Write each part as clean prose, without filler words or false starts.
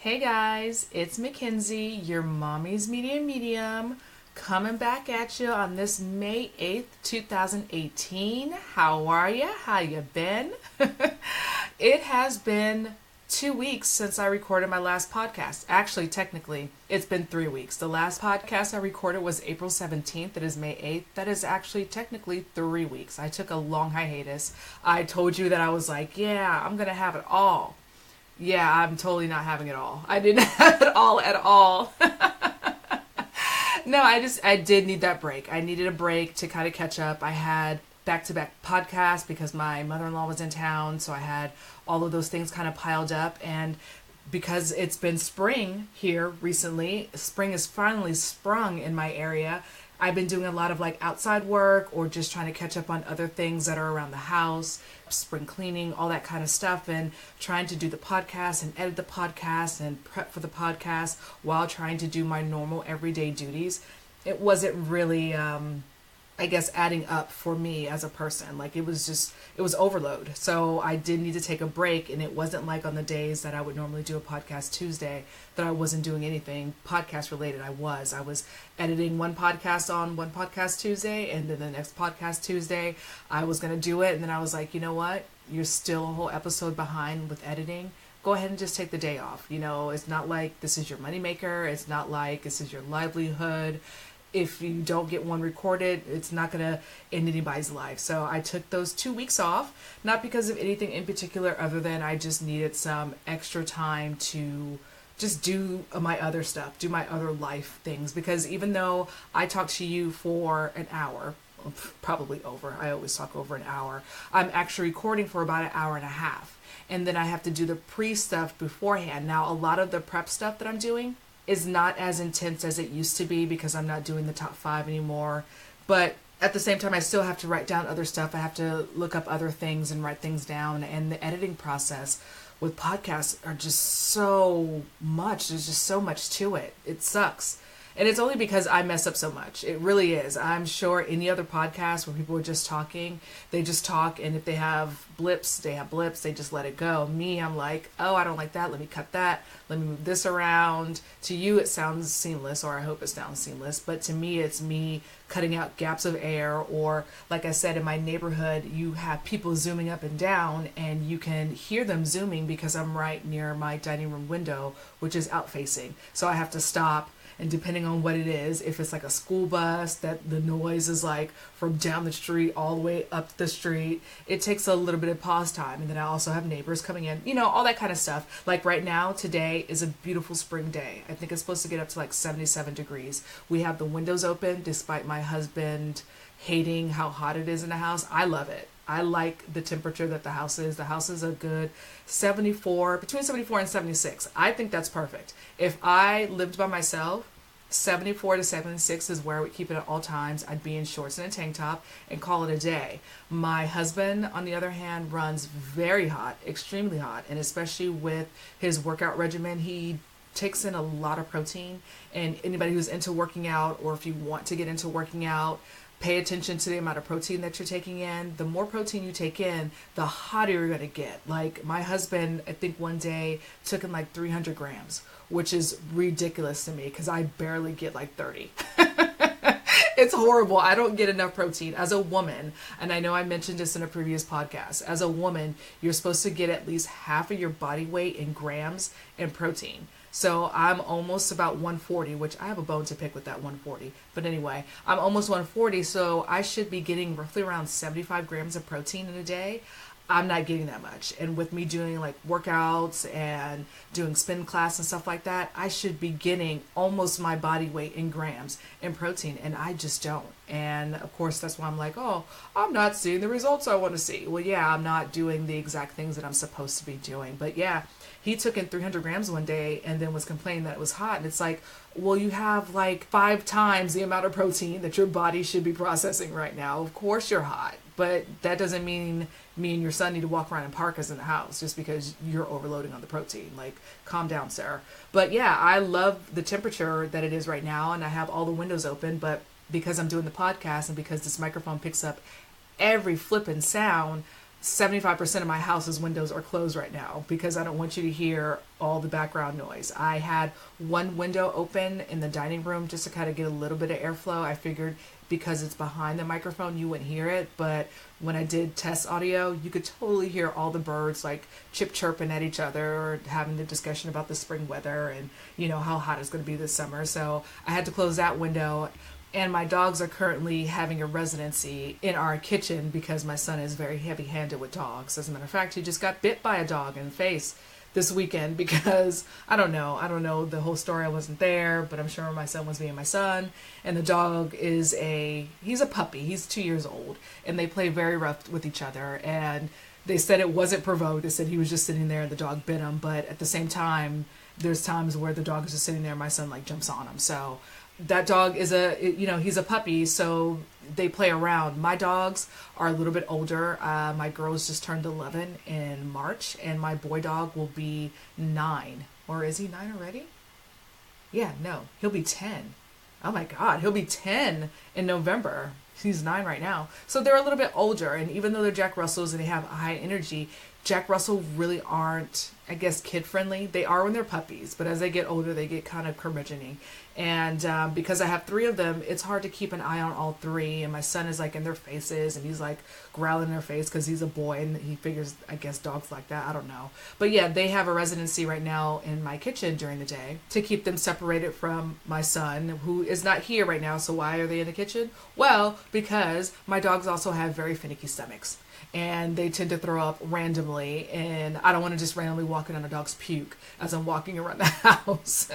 Hey guys, it's Mackenzie, your mommy's media medium, coming back at you on this May 8th, 2018. How are ya? How you been? It has been 2 weeks since I recorded my last podcast. Actually, technically, it's been 3 weeks. The last podcast I recorded was April 17th. It is May 8th. That is actually technically 3 weeks. I took a long hiatus. I told you that I was like, yeah, I'm going to have it all. Yeah, I'm totally not having it all. I didn't have it all at all. No, I did need that break. I needed a break to kind of catch up. I had back-to-back podcasts because my mother-in-law was in town, so I had all of those things kind of piled up. And because it's been spring here recently, spring has finally sprung in my area. I've been doing a lot of like outside work or just trying to catch up on other things that are around the house, spring cleaning, all that kind of stuff, and trying to do the podcast and edit the podcast and prep for the podcast while trying to do my normal everyday duties. It wasn't really, I guess, adding up for me as a person. Like it was overload. So I did need to take a break, and it wasn't like on the days that I would normally do a podcast Tuesday that I wasn't doing anything podcast related. I was editing one podcast on one podcast Tuesday, and then the next podcast Tuesday I was going to do it. And then I was like, you know what? You're still a whole episode behind with editing. Go ahead and just take the day off. You know, it's not like this is your moneymaker. It's not like this is your livelihood. If you don't get one recorded, it's not going to end anybody's life. So I took those 2 weeks off, not because of anything in particular other than I just needed some extra time to just do my other stuff, do my other life things. Because even though I talk to you for an hour, probably over, I always talk over an hour, I'm actually recording for about an hour and a half. And then I have to do the pre-stuff beforehand. Now, a lot of the prep stuff that I'm doing is not as intense as it used to be because I'm not doing the top 5 anymore. But at the same time, I still have to write down other stuff. I have to look up other things and write things down. And the editing process with podcasts are just so much. There's just so much to it. It sucks. And it's only because I mess up so much. It really is. I'm sure any other podcast where people are just talking, they just talk, and if they have blips, they have blips, they just let it go. Me, I'm like, oh, I don't like that. Let me cut that. Let me move this around. To you, it sounds seamless, or I hope it sounds seamless. But to me, it's me cutting out gaps of air, or like I said, in my neighborhood, you have people zooming up and down, and you can hear them zooming because I'm right near my dining room window, which is out facing. So I have to stop. And depending on what it is, if it's like a school bus that the noise is like from down the street all the way up the street, it takes a little bit of pause time. And then I also have neighbors coming in, you know, all that kind of stuff. Like right now, today is a beautiful spring day. I think it's supposed to get up to like 77 degrees. We have the windows open despite my husband hating how hot it is in the house. I love it. I like the temperature that the house is. The house is a good 74, between 74 and 76. I think that's perfect. If I lived by myself, 74 to 76 is where I would keep it at all times. I'd be in shorts and a tank top and call it a day. My husband, on the other hand, runs very hot, extremely hot, and especially with his workout regimen, he takes in a lot of protein. And anybody who's into working out, or if you want to get into working out, pay attention to the amount of protein that you're taking in. The more protein you take in, the hotter you're going to get. Like my husband, I think one day took in like 300 grams, which is ridiculous to me because I barely get like 30. It's horrible. I don't get enough protein as a woman. And I know I mentioned this in a previous podcast. As a woman, you're supposed to get at least half of your body weight in grams in protein. So I'm almost about 140, which I have a bone to pick with that 140. But anyway, I'm almost 140, so I should be getting roughly around 75 grams of protein in a day. I'm not getting that much. And with me doing like workouts and doing spin class and stuff like that, I should be getting almost my body weight in grams in protein, and I just don't. And of course, that's why I'm like, oh, I'm not seeing the results I want to see. Well, yeah, I'm not doing the exact things that I'm supposed to be doing. But yeah, he took in 300 grams one day and then was complaining that it was hot. And it's like, well, you have like 5 times the amount of protein that your body should be processing right now. Of course you're hot, but that doesn't mean me and your son need to walk around in parkas in the house just because you're overloading on the protein. Like, calm down, Sarah. But yeah, I love the temperature that it is right now, and I have all the windows open, but because I'm doing the podcast and because this microphone picks up every flippin' sound, 75% of my house's windows are closed right now because I don't want you to hear all the background noise. I had one window open in the dining room just to kind of get a little bit of airflow. I figured because it's behind the microphone, you wouldn't hear it. But when I did test audio, you could totally hear all the birds like chirping at each other or having the discussion about the spring weather and, you know, how hot it's going to be this summer. So I had to close that window. And my dogs are currently having a residency in our kitchen because my son is very heavy-handed with dogs. As a matter of fact, he just got bit by a dog in the face this weekend because, I don't know the whole story. I wasn't there, but I'm sure my son was being my son. And the dog he's a puppy. He's 2 years old. And they play very rough with each other. And they said it wasn't provoked. They said he was just sitting there and the dog bit him. But at the same time, there's times where the dog is just sitting there and my son like jumps on him. So that dog is he's a puppy, so they play around. My dogs are a little bit older. My girls just turned 11 in March, and my boy dog will be 9. Or is he 9 already? Yeah, no, he'll be 10. Oh my God, he'll be 10 in November. He's 9 right now. So they're a little bit older, and even though they're Jack Russells and they have high energy, Jack Russell really aren't, I guess, kid-friendly. They are when they're puppies, but as they get older, they get kind of curmudgeon-y. And because I have 3 of them, it's hard to keep an eye on all 3. And my son is like in their faces, and he's like growling in their face because he's a boy, and he figures, I guess, dogs like that. I don't know. But yeah, they have a residency right now in my kitchen during the day to keep them separated from my son, who is not here right now. So why are they in the kitchen? Well, because my dogs also have very finicky stomachs. And they tend to throw up randomly, and I don't want to just randomly walk in on a dog's puke as I'm walking around the house.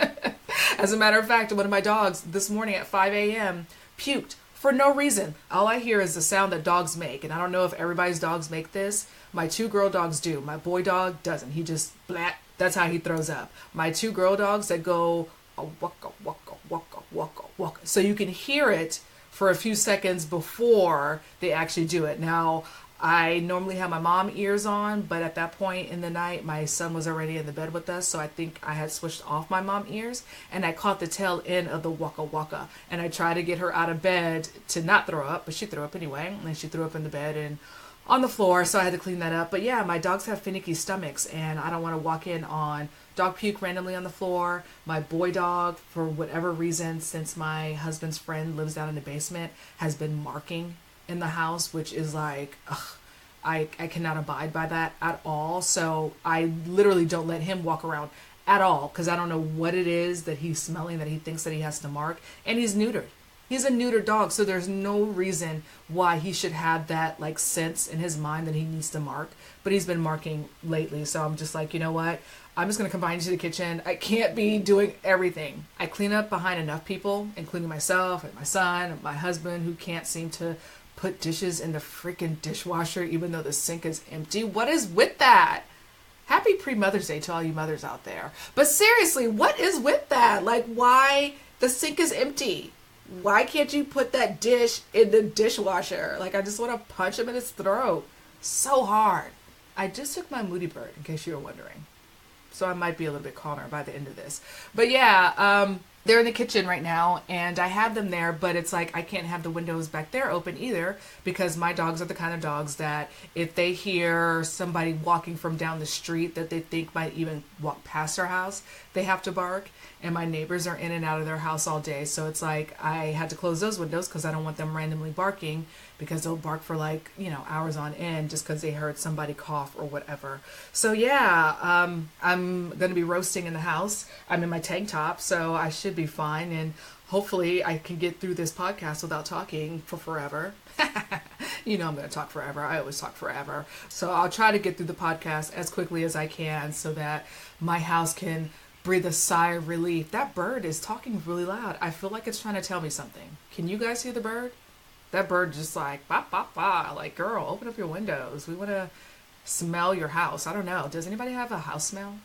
As a matter of fact, one of my dogs this morning at 5 a.m. puked for no reason. All I hear is the sound that dogs make, and I don't know if everybody's dogs make this. My 2 girl dogs do. My boy dog doesn't. He just blat. That's how he throws up. My 2 girl dogs that go waka waka waka waka waka. So you can hear it for a few seconds before they actually do it. Now, I normally have my mom ears on, but at that point in the night, my son was already in the bed with us, so I think I had switched off my mom ears, and I caught the tail end of the waka waka, and I tried to get her out of bed to not throw up, but she threw up anyway, and she threw up in the bed and on the floor, so I had to clean that up. But yeah, my dogs have finicky stomachs, and I don't want to walk in on dog puke randomly on the floor. My boy dog, for whatever reason, since my husband's friend lives down in the basement, has been marking in the house, which is like, ugh, I cannot abide by that at all. So I literally don't let him walk around at all because I don't know what it is that he's smelling that he thinks that he has to mark. And he's neutered. He's a neutered dog, so there's no reason why he should have that like sense in his mind that he needs to mark. But he's been marking lately, so I'm just like, you know what? I'm just going to combine into the kitchen. I can't be doing everything. I clean up behind enough people, including myself and my son and my husband, who can't seem to put dishes in the freaking dishwasher even though the sink is empty. What is with that? Happy pre-Mother's Day to all you mothers out there. But seriously, what is with that? Like, why the sink is empty? Why can't you put that dish in the dishwasher? Like, I just want to punch him in his throat. So hard. I just took my Moody Bird, in case you were wondering. So I might be a little bit calmer by the end of this. But yeah, they're in the kitchen right now, and I have them there, but it's like I can't have the windows back there open either because my dogs are the kind of dogs that if they hear somebody walking from down the street that they think might even walk past our house, they have to bark. And my neighbors are in and out of their house all day, so it's like I had to close those windows because I don't want them randomly barking because they'll bark for like, you know, hours on end just because they heard somebody cough or whatever. So yeah, I'm going to be roasting in the house. I'm in my tank top, so I should be fine, and hopefully I can get through this podcast without talking for forever. You know I'm going to talk forever. I always talk forever. So I'll try to get through the podcast as quickly as I can so that my house can breathe a sigh of relief. That bird is talking really loud. I feel like it's trying to tell me something. Can you guys hear the bird? That bird just like, bah, bah, bah. Like, girl, open up your windows. We want to smell your house. I don't know. Does anybody have a house smell?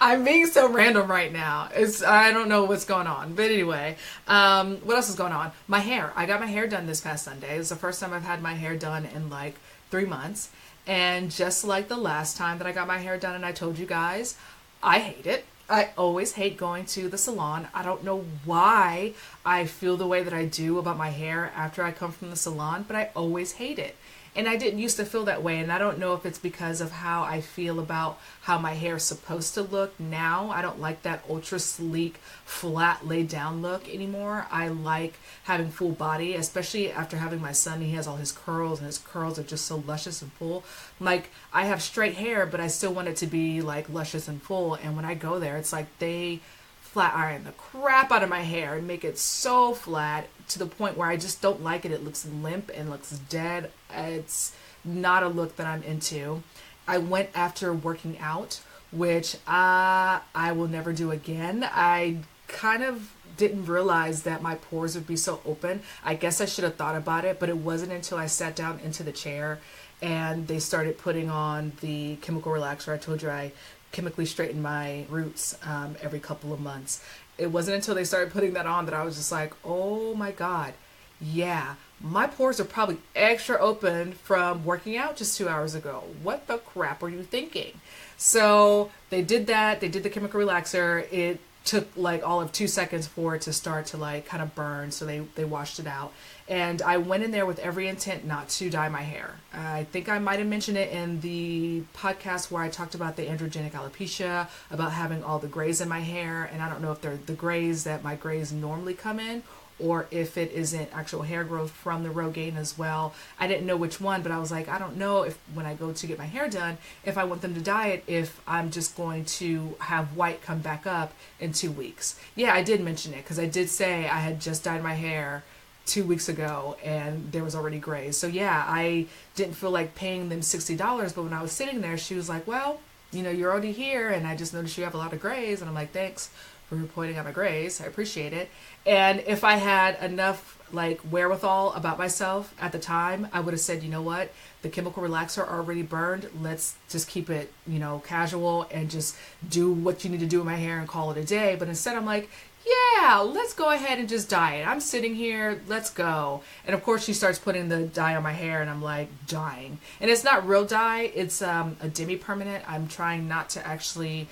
I'm being so random right now. I don't know what's going on. But anyway, what else is going on? My hair. I got my hair done this past Sunday. It's the first time I've had my hair done in like 3 months. And just like the last time that I got my hair done and I told you guys, I hate it. I always hate going to the salon. I don't know why I feel the way that I do about my hair after I come from the salon, but I always hate it. And I didn't used to feel that way. And I don't know if it's because of how I feel about how my hair is supposed to look now. I don't like that ultra sleek, flat, laid down look anymore. I like having full body, especially after having my son. He has all his curls, and his curls are just so luscious and full. Like, I have straight hair, but I still want it to be like luscious and full. And when I go there, it's like they flat iron the crap out of my hair and make it so flat to the point where I just don't like it. It looks limp and looks dead. It's not a look that I'm into. I went after working out, which I will never do again. I kind of didn't realize that my pores would be so open. I guess I should have thought about it, but it wasn't until I sat down into the chair and they started putting on the chemical relaxer. I told you I chemically straighten my roots every couple of months. It wasn't until they started putting that on that I was just like, oh my God, yeah, my pores are probably extra open from working out just 2 hours ago. What the crap were you thinking? So they did that. They did the chemical relaxer. It took like all of 2 seconds for it to start to like kind of burn. So they washed it out. And I went in there with every intent not to dye my hair. I think I might have mentioned it in the podcast where I talked about the androgenic alopecia, about having all the grays in my hair. And I don't know if they're the grays that my grays normally come in, or if it isn't actual hair growth from the Rogaine as well. I didn't know which one, but I was like, I don't know if when I go to get my hair done, if I want them to dye it, if I'm just going to have white come back up in 2 weeks. Yeah, I did mention it because I did say I had just dyed my hair 2 weeks ago and there was already gray. So yeah, I didn't feel like paying them $60, but when I was sitting there, she was like, well, you know, you're already here and I just noticed you have a lot of grays. And I'm like, thanks for pointing out my grays. I appreciate it. And if I had enough like wherewithal about myself at the time, I would have said, you know what, the chemical relaxer already burned. Let's just keep it, you know, casual and just do what you need to do with my hair and call it a day. But instead I'm like, yeah, let's go ahead and just dye it. I'm sitting here, let's go. And of course she starts putting the dye on my hair and I'm like dying. And it's not real dye, it's a demi-permanent. I'm trying not to actually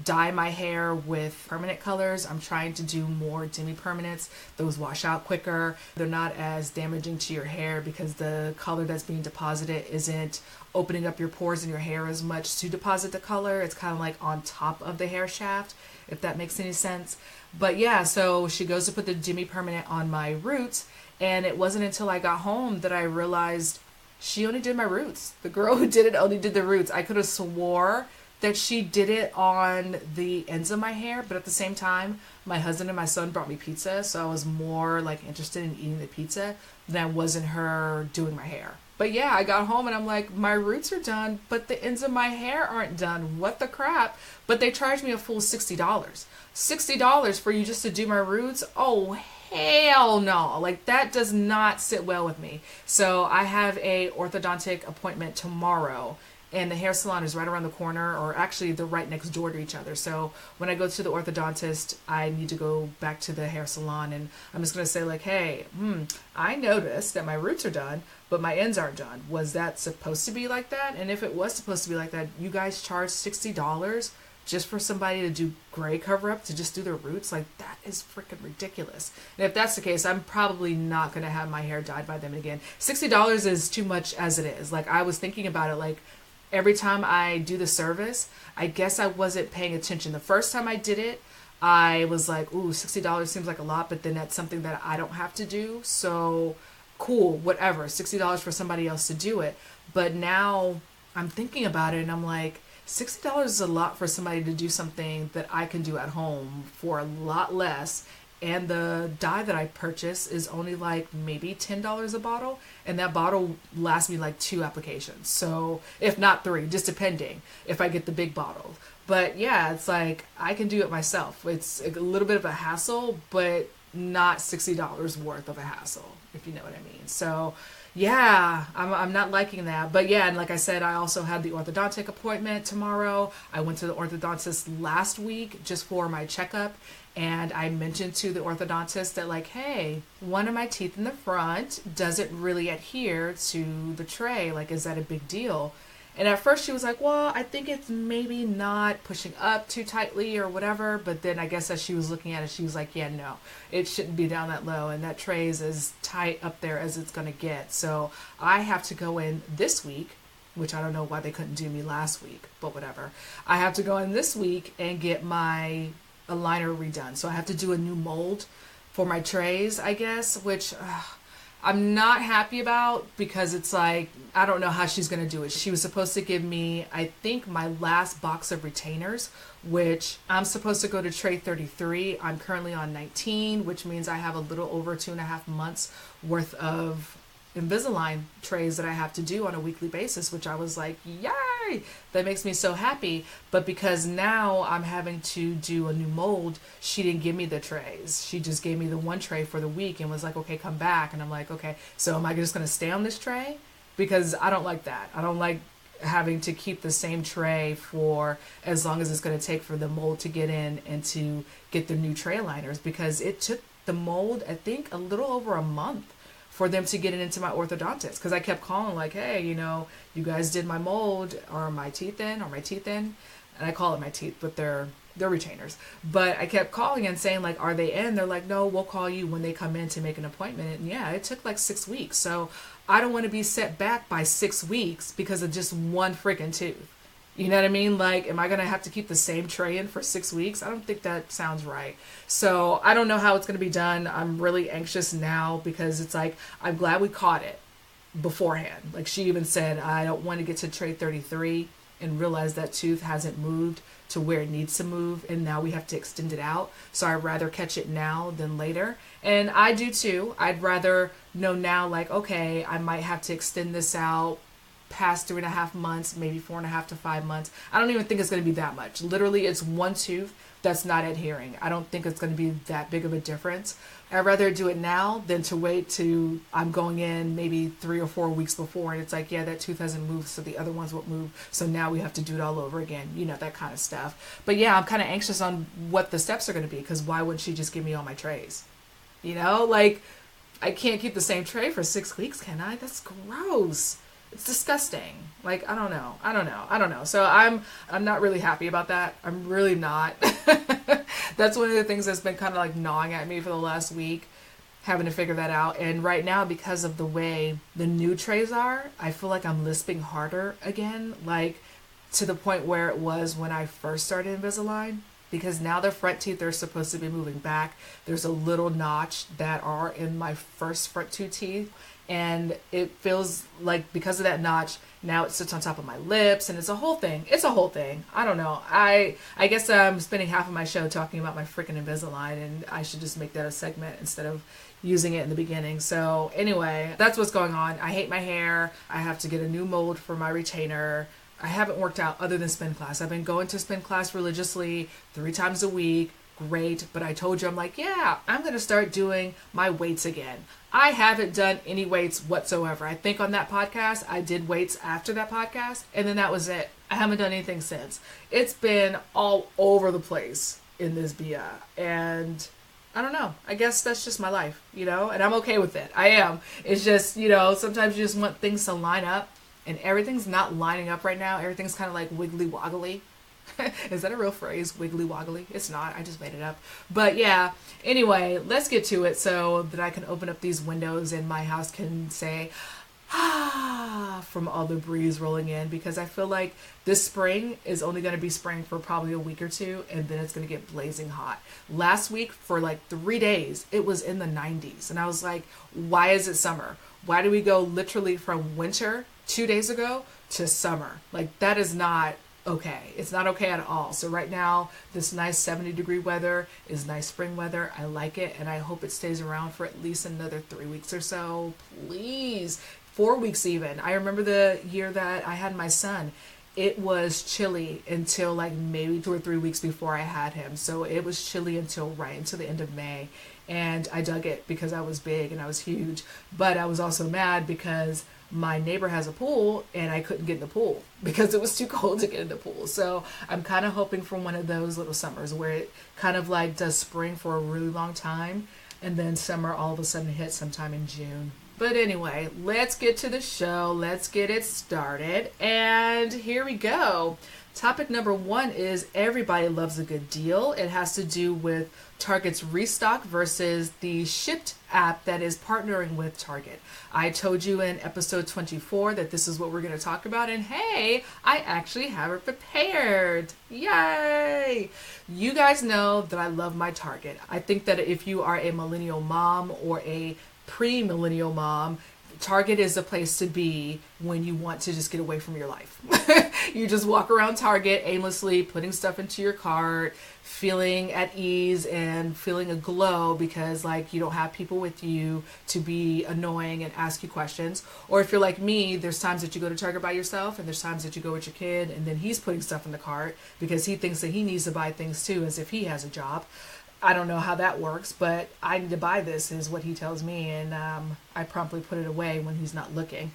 dye my hair with permanent colors. I'm trying to do more demi-permanents. Those wash out quicker. They're not as damaging to your hair because the color that's being deposited isn't opening up your pores in your hair as much to deposit the color. It's kind of like on top of the hair shaft, if that makes any sense. But yeah, so she goes to put the demi-permanent on my roots, and it wasn't until I got home that I realized she only did my roots. The girl who did it only did the roots. I could have swore that she did it on the ends of my hair, but at the same time, my husband and my son brought me pizza, so I was more like interested in eating the pizza than I was in her doing my hair. But yeah, I got home and I'm like, my roots are done, but the ends of my hair aren't done. What the crap? But they charged me a full $60. $60 for you just to do my roots? Oh, hell no. Like, that does not sit well with me. So I have a orthodontic appointment tomorrow, and the hair salon is right around the corner, or actually they're right next door to each other. So when I go to the orthodontist, I need to go back to the hair salon, and I'm just going to say like, hey, I noticed that my roots are done, but my ends aren't done. Was that supposed to be like that? And if it was supposed to be like that, you guys charge $60 just for somebody to do gray cover up, to just do their roots? Like, that is freaking ridiculous. And if that's the case, I'm probably not going to have my hair dyed by them again. $60 is too much as it is. Like, I was thinking about it, like, every time I do the service, I guess I wasn't paying attention. The first time I did it, I was like, ooh, $60 seems like a lot, but then that's something that I don't have to do. So cool, whatever, $60 for somebody else to do it. But now I'm thinking about it and I'm like, $60 is a lot for somebody to do something that I can do at home for a lot less. And the dye that I purchase is only like maybe $10 a bottle. And that bottle lasts me like 2 applications. So if not 3, just depending if I get the big bottle. But yeah, it's like I can do it myself. It's a little bit of a hassle, but not $60 worth of a hassle, if you know what I mean. So yeah, I'm not liking that. But yeah, and like I said, I also had the orthodontic appointment tomorrow. I went to the orthodontist last week just for my checkup. And I mentioned to the orthodontist that like, hey, one of my teeth in the front doesn't really adhere to the tray. Like, is that a big deal? And at first she was like, well, I think it's maybe not pushing up too tightly or whatever. But then I guess as she was looking at it, she was like, yeah, no, it shouldn't be down that low. And that tray is as tight up there as it's going to get. So I have to go in this week, which I don't know why they couldn't do me last week, but whatever. I have to go in this week and get my aligner redone. So I have to do a new mold for my trays, I guess, which I'm not happy about because it's like, I don't know how she's going to do it. She was supposed to give me, I think, my last box of retainers, which I'm supposed to go to tray 33. I'm currently on 19, which means I have a little over 2.5 months worth of Invisalign trays that I have to do on a weekly basis, which I was like, yay, that makes me so happy. But because now I'm having to do a new mold, she didn't give me the trays. She just gave me the one tray for the week and was like, okay, come back. And I'm like, okay, so am I just going to stay on this tray? Because I don't like that. I don't like having to keep the same tray for as long as it's going to take for the mold to get in and to get the new tray aligners, because it took the mold, I think, a little over a month for them to get it into my orthodontist, because I kept calling like, hey, you know, you guys did my mold, or my teeth in, and I call it my teeth, but they're retainers. But I kept calling and saying like, are they in? They're like, no, we'll call you when they come in to make an appointment. And yeah, it took like 6 weeks. So I don't want to be set back by 6 weeks because of just one freaking tooth. You know what I mean? Like, am I going to have to keep the same tray in for 6 weeks? I don't think that sounds right. So I don't know how it's going to be done. I'm really anxious now because it's like, I'm glad we caught it beforehand. Like she even said, I don't want to get to tray 33 and realize that tooth hasn't moved to where it needs to move, and now we have to extend it out. So I'd rather catch it now than later. And I do too. I'd rather know now, like, okay, I might have to extend this out past 3.5 months, maybe 4.5 to 5 months. I don't even think it's going to be that much. Literally, it's one tooth that's not adhering. I don't think it's going to be that big of a difference. I'd rather do it now than to wait to I'm going in maybe 3 or 4 weeks before and it's like, yeah, that tooth hasn't moved, so the other ones won't move, so now we have to do it all over again, you know, that kind of stuff. But yeah, I'm kind of anxious on what the steps are going to be, because why wouldn't she just give me all my trays? You know, like, I can't keep the same tray for 6 weeks, can I? That's gross. It's disgusting. Like, I don't know. So I'm not really happy about that. I'm really not. That's one of the things that's been kind of like gnawing at me for the last week, having to figure that out. And right now, because of the way the new trays are, I feel like I'm lisping harder again, like to the point where it was when I first started Invisalign. Because now the front teeth are supposed to be moving back. There's a little notch that are in my first front two teeth. And it feels like because of that notch, now it sits on top of my lips, and it's a whole thing. It's a whole thing. I don't know. I guess I'm spending half of my show talking about my freaking Invisalign, and I should just make that a segment instead of using it in the beginning. So anyway, that's what's going on. I hate my hair. I have to get a new mold for my retainer. I haven't worked out other than spin class. I've been going to spin class religiously 3 times a week. Great. But I told you, I'm like, yeah, I'm going to start doing my weights again. I haven't done any weights whatsoever. I think on that podcast, I did weights after that podcast, and then that was it. I haven't done anything since. It's been all over the place in this BIA, and I don't know. I guess that's just my life, you know, and I'm okay with it. I am. It's just, you know, sometimes you just want things to line up, and everything's not lining up right now. Everything's kind of like wiggly woggly. Is that a real phrase? Wiggly woggly? It's not. I just made it up. But yeah, anyway, let's get to it so that I can open up these windows and my house can say, ah, from all the breeze rolling in, because I feel like this spring is only going to be spring for probably a week or two, and then it's going to get blazing hot. Last week, for like 3 days, it was in the 90s, and I was like, why is it summer? Why do we go literally from winter 2 days ago to summer? Like, that is not okay. It's not okay at all. So right now, this nice 70-degree weather is nice spring weather. I like it, and I hope it stays around for at least another 3 weeks or so. Please. 4 weeks even. I remember the year that I had my son. It was chilly until like maybe 2 or 3 weeks before I had him. So it was chilly until the end of May. And I dug it because I was big and I was huge. But I was also mad because my neighbor has a pool and I couldn't get in the pool because it was too cold to get in the pool. So I'm kind of hoping for one of those little summers where it kind of like does spring for a really long time and then summer all of a sudden hits sometime in June. But anyway, let's get to the show. Let's get it started. And here we go. Topic number 1 is everybody loves a good deal. It has to do with Target's Restock versus the Shipt app that is partnering with Target. I told you in episode 24 that this is what we're going to talk about, and hey, I actually have it prepared. Yay! You guys know that I love my Target. I think that if you are a millennial mom or a pre-millennial mom, Target is the place to be when you want to just get away from your life. You just walk around Target aimlessly, putting stuff into your cart, feeling at ease and feeling a glow because like you don't have people with you to be annoying and ask you questions. Or if you're like me, there's times that you go to Target by yourself and there's times that you go with your kid and then he's putting stuff in the cart because he thinks that he needs to buy things too as if he has a job. I don't know how that works, but I need to buy this is what he tells me, and I promptly put it away when he's not looking.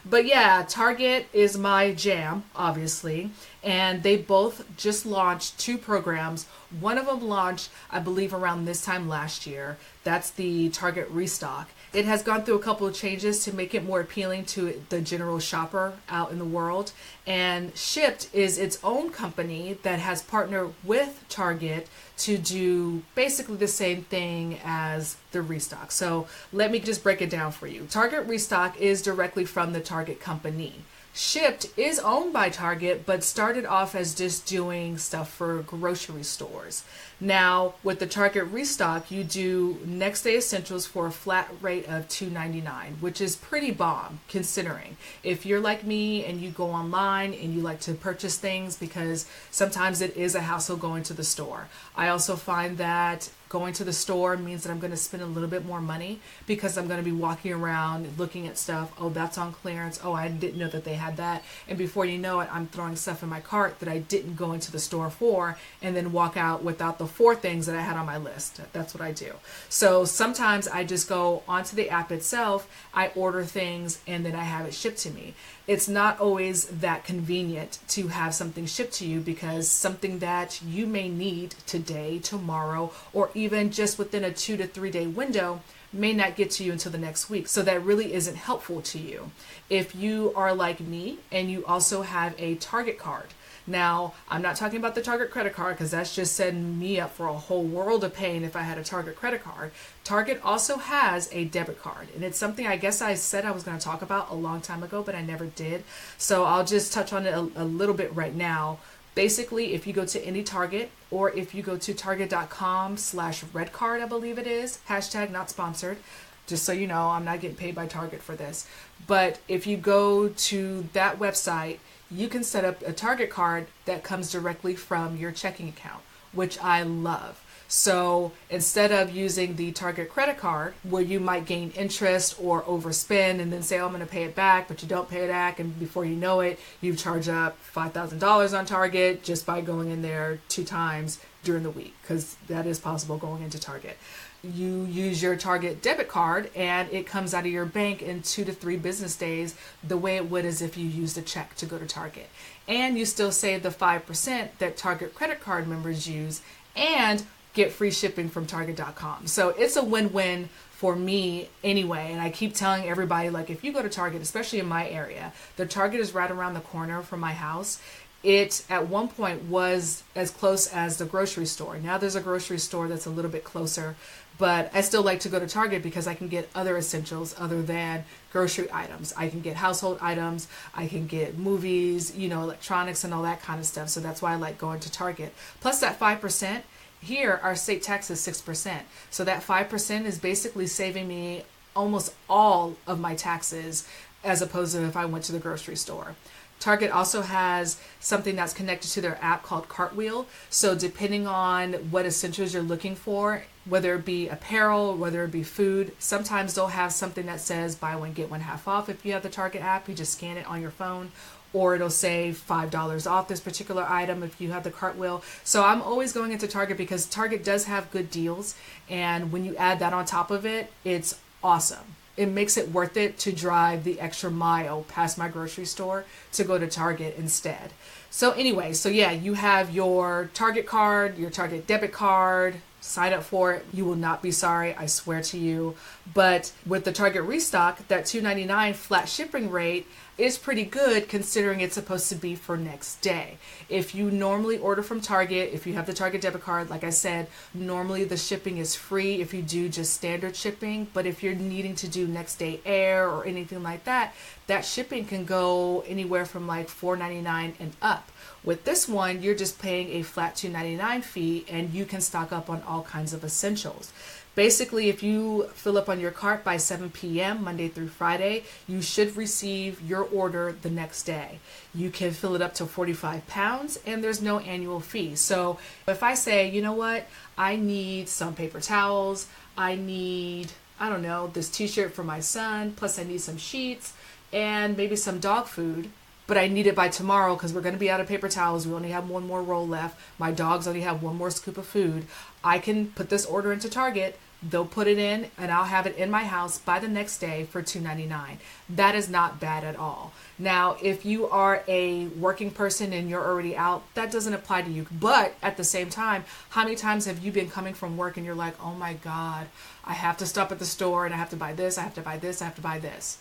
But yeah, Target is my jam, obviously, and they both just launched 2 programs. One of them launched, I believe, around this time last year. That's the Target Restock. It has gone through a couple of changes to make it more appealing to the general shopper out in the world. And Shipt is its own company that has partnered with Target to do basically the same thing as the Restock. So let me just break it down for you. Target Restock is directly from the Target company. Shipt is owned by Target, but started off as just doing stuff for grocery stores. Now, with the Target Restock, you do next day essentials for a flat rate of $2.99, which is pretty bomb considering. If you're like me and you go online and you like to purchase things because sometimes it is a hassle going to the store. I also find that going to the store means that I'm going to spend a little bit more money because I'm going to be walking around looking at stuff. Oh, that's on clearance. Oh, I didn't know that they had that. And before you know it, I'm throwing stuff in my cart that I didn't go into the store for and then walk out without the 4 things that I had on my list. That's what I do. So sometimes I just go onto the app itself, I order things, and then I have it shipped to me. It's not always that convenient to have something shipped to you because something that you may need today, tomorrow, or even just within a 2 to 3 day window may not get to you until the next week. So that really isn't helpful to you. If you are like me and you also have a Target card. Now, I'm not talking about the Target credit card because that's just setting me up for a whole world of pain if I had a Target credit card. Target also has a debit card, and it's something I guess I said I was going to talk about a long time ago, but I never did. So I'll just touch on it a little bit right now. Basically, if you go to any Target or if you go to target.com/redcard, I believe it is, hashtag not sponsored, just so you know, I'm not getting paid by Target for this. But if you go to that website, you can set up a Target card that comes directly from your checking account, which I love. So instead of using the Target credit card where you might gain interest or overspend and then say, oh, I'm going to pay it back, but you don't pay it back, and before you know it, you've charged up $5,000 on Target just by going in there 2 times during the week, because that is possible going into Target. You use your Target debit card and it comes out of your bank in 2 to 3 business days the way it would as if you used a check to go to Target. And you still save the 5% that Target credit card members use and get free shipping from Target.com. So it's a win-win for me anyway. And I keep telling everybody, like, if you go to Target, especially in my area, the Target is right around the corner from my house. It at one point was as close as the grocery store. Now there's a grocery store that's a little bit closer, but I still like to go to Target because I can get other essentials other than grocery items. I can get household items, I can get movies, electronics and all that kind of stuff. So that's why I like going to Target. Plus that 5%, here our state tax is 6%. So that 5% is basically saving me almost all of my taxes as opposed to if I went to the grocery store. Target also has something that's connected to their app called Cartwheel. So depending on what essentials you're looking for, whether it be apparel, whether it be food, sometimes they'll have something that says buy one, get one half off. If you have the Target app, you just scan it on your phone, or it'll say $5 off this particular item if you have the Cartwheel. So I'm always going into Target because Target does have good deals. And when you add that on top of it, it's awesome. It makes it worth it to drive the extra mile past my grocery store to go to Target instead. So anyway, so yeah, you have your Target card, your Target debit card, sign up for it. You will not be sorry, I swear to you. But with the Target Restock, that $2.99 flat shipping rate is pretty good considering it's supposed to be for next day. If you normally order from Target, if you have the Target debit card, like I said, normally the shipping is free if you do just standard shipping. But if you're needing to do next day air or anything like that, that shipping can go anywhere from like $4.99 and up. With this one, you're just paying a flat $2.99 fee and you can stock up on all kinds of essentials. Basically, if you fill up on your cart by 7 p.m. Monday through Friday, you should receive your order the next day. You can fill it up to 45 pounds and there's no annual fee. So if I say, you know what, I need some paper towels, I need, I don't know, this t-shirt for my son, plus I need some sheets and maybe some dog food, but I need it by tomorrow because we're going to be out of paper towels. We only have one more roll left. My dogs only have one more scoop of food. I can put this order into Target. They'll put it in and I'll have it in my house by the next day for $2.99. That is not bad at all. Now, if you are a working person and you're already out, that doesn't apply to you. But at the same time, how many times have you been coming from work and you're like, oh my God, I have to stop at the store and I have to buy this, I have to buy this, I have to buy this.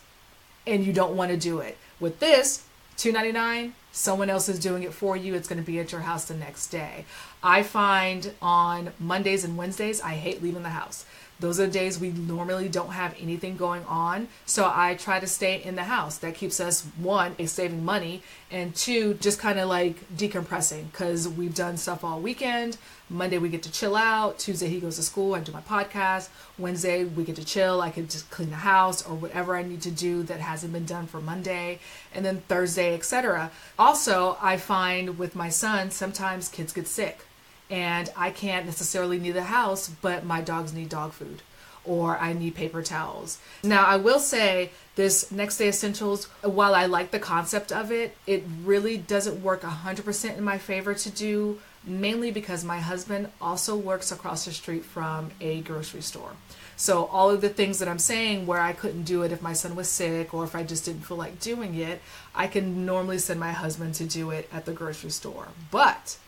And you don't want to do it. With this, $2.99, someone else is doing it for you. It's going to be at your house the next day. I find on Mondays and Wednesdays, I hate leaving the house. Those are the days we normally don't have anything going on. So I try to stay in the house. That keeps us, one, saving money, and two, just kind of like decompressing because we've done stuff all weekend. Monday we get to chill out. Tuesday he goes to school. I do my podcast. Wednesday we get to chill. I can just clean the house or whatever I need to do that hasn't been done for Monday. And then Thursday, etc. Also, I find with my son, sometimes kids get sick. And I can't necessarily leave the house, but my dogs need dog food or I need paper towels. Now, I will say this next day essentials, while I like the concept of it, it really doesn't work 100% in my favor to do, mainly because my husband also works across the street from a grocery store. So all of the things that I'm saying where I couldn't do it if my son was sick or if I just didn't feel like doing it, I can normally send my husband to do it at the grocery store. But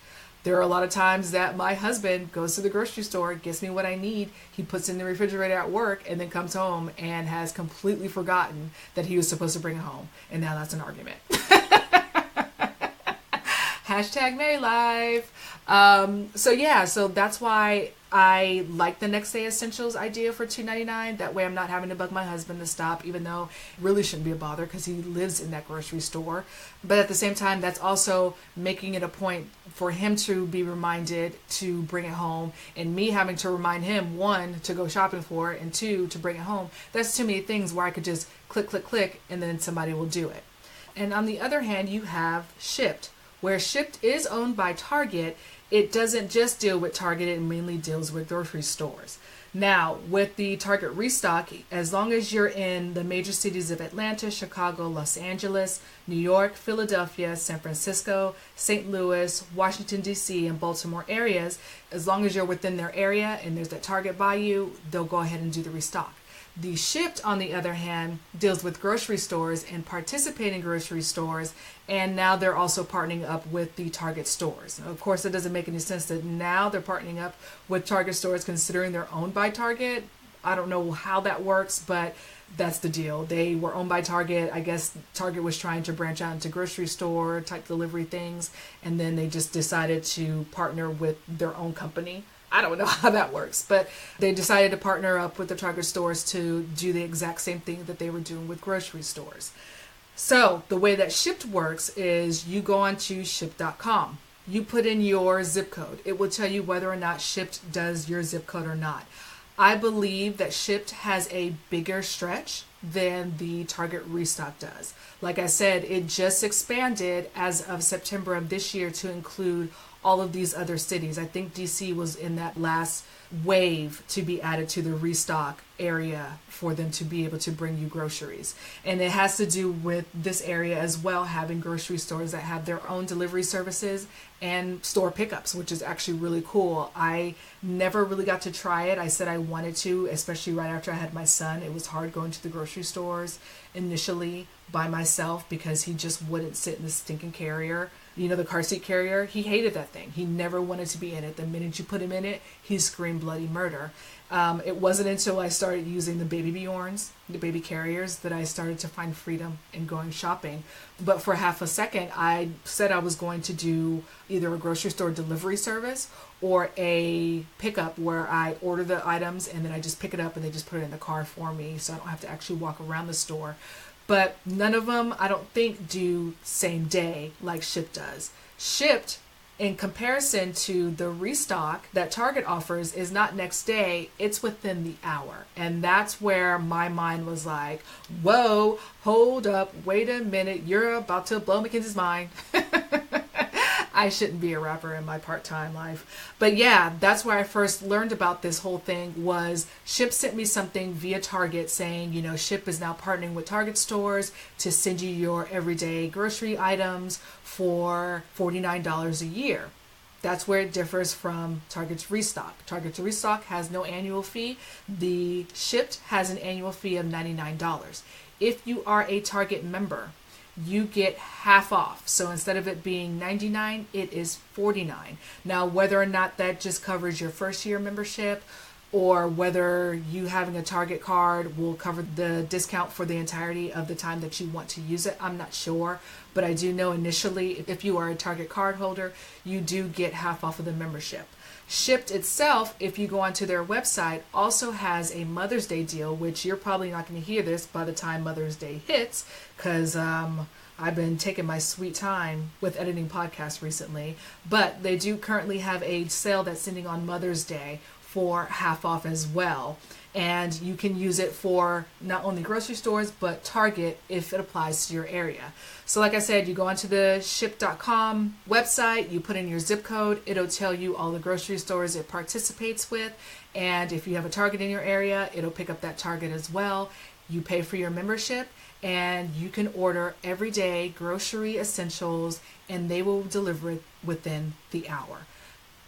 there are a lot of times that my husband goes to the grocery store, gets me what I need, he puts it in the refrigerator at work, and then comes home and has completely forgotten that he was supposed to bring it home. And now that's an argument. Hashtag Merry Life. So that's why I like the next day essentials idea for $2.99. That way I'm not having to bug my husband to stop, even though it really shouldn't be a bother because he lives in that grocery store. But at the same time, that's also making it a point for him to be reminded to bring it home, and me having to remind him, one, to go shopping for it, and two, to bring it home. That's too many things where I could just click, click, click, and then somebody will do it. And on the other hand, you have Shipt, where Shipt is owned by Target. It doesn't just deal with Target, it mainly deals with grocery stores. Now, with the Target Restock, as long as you're in the major cities of Atlanta, Chicago, Los Angeles, New York, Philadelphia, San Francisco, St. Louis, Washington, D.C., and Baltimore areas, as long as you're within their area and there's that Target by you, they'll go ahead and do the restock. The Shipt, on the other hand, deals with grocery stores and participating grocery stores, and now they're also partnering up with the Target stores. Now, of course, it doesn't make any sense that now they're partnering up with Target stores considering they're owned by Target. I don't know how that works, but that's the deal. They were owned by Target. I guess Target was trying to branch out into grocery store type delivery things, and then they just decided to partner with their own company. I don't know how that works, but they decided to partner up with the Target stores to do the exact same thing that they were doing with grocery stores. So the way that Shipt works is you go onto Shipt.com. You put in your zip code. It will tell you whether or not Shipt does your zip code or not. I believe that Shipt has a bigger stretch than the Target Restock does. Like I said, it just expanded as of September of this year to include all of these other cities. I think DC was in that last wave to be added to the restock area for them to be able to bring you groceries. And it has to do with this area as well, having grocery stores that have their own delivery services and store pickups, which is actually really cool. I never really got to try it. I said I wanted to, especially right after I had my son. It was hard going to the grocery stores initially by myself because he just wouldn't sit in the stinking carrier. You know, the car seat carrier, he hated that thing. He never wanted to be in it. The minute you put him in it, he screamed bloody murder. It wasn't until I started using the baby Bjorns, the baby carriers, that I started to find freedom in going shopping. But for half a second, I said I was going to do either a grocery store delivery service or a pickup where I order the items and then I just pick it up and they just put it in the car for me, so I don't have to actually walk around the store. But none of them, I don't think, do same day like Shipt does. Shipt, in comparison to the Restock that Target offers, is not next day, it's within the hour. And that's where my mind was like, whoa, hold up, wait a minute, you're about to blow Mackenzie's mind. I shouldn't be a rapper in my part-time life. But yeah, that's where I first learned about this whole thing. Was Shipt sent me something via Target saying, you know, Shipt is now partnering with Target stores to send you your everyday grocery items for $49 a year. That's where it differs from Target's Restock. Target's Restock has no annual fee. The Shipt has an annual fee of $99. If you are a Target member, you get half off. So instead of it being $99, it is $49. Now, whether or not that just covers your first year membership or whether you having a Target card will cover the discount for the entirety of the time that you want to use it, I'm not sure. But I do know initially, if you are a Target card holder, you do get half off of the membership. Shipt itself, if you go onto their website, also has a Mother's Day deal, which you're probably not going to hear this by the time Mother's Day hits, because I've been taking my sweet time with editing podcasts recently. But they do currently have a sale that's ending on Mother's Day for half off as well. And you can use it for not only grocery stores, but Target if it applies to your area. So like I said, you go onto the Shipt.com website, you put in your zip code, it'll tell you all the grocery stores it participates with. And if you have a Target in your area, it'll pick up that Target as well. You pay for your membership and you can order everyday grocery essentials and they will deliver it within the hour.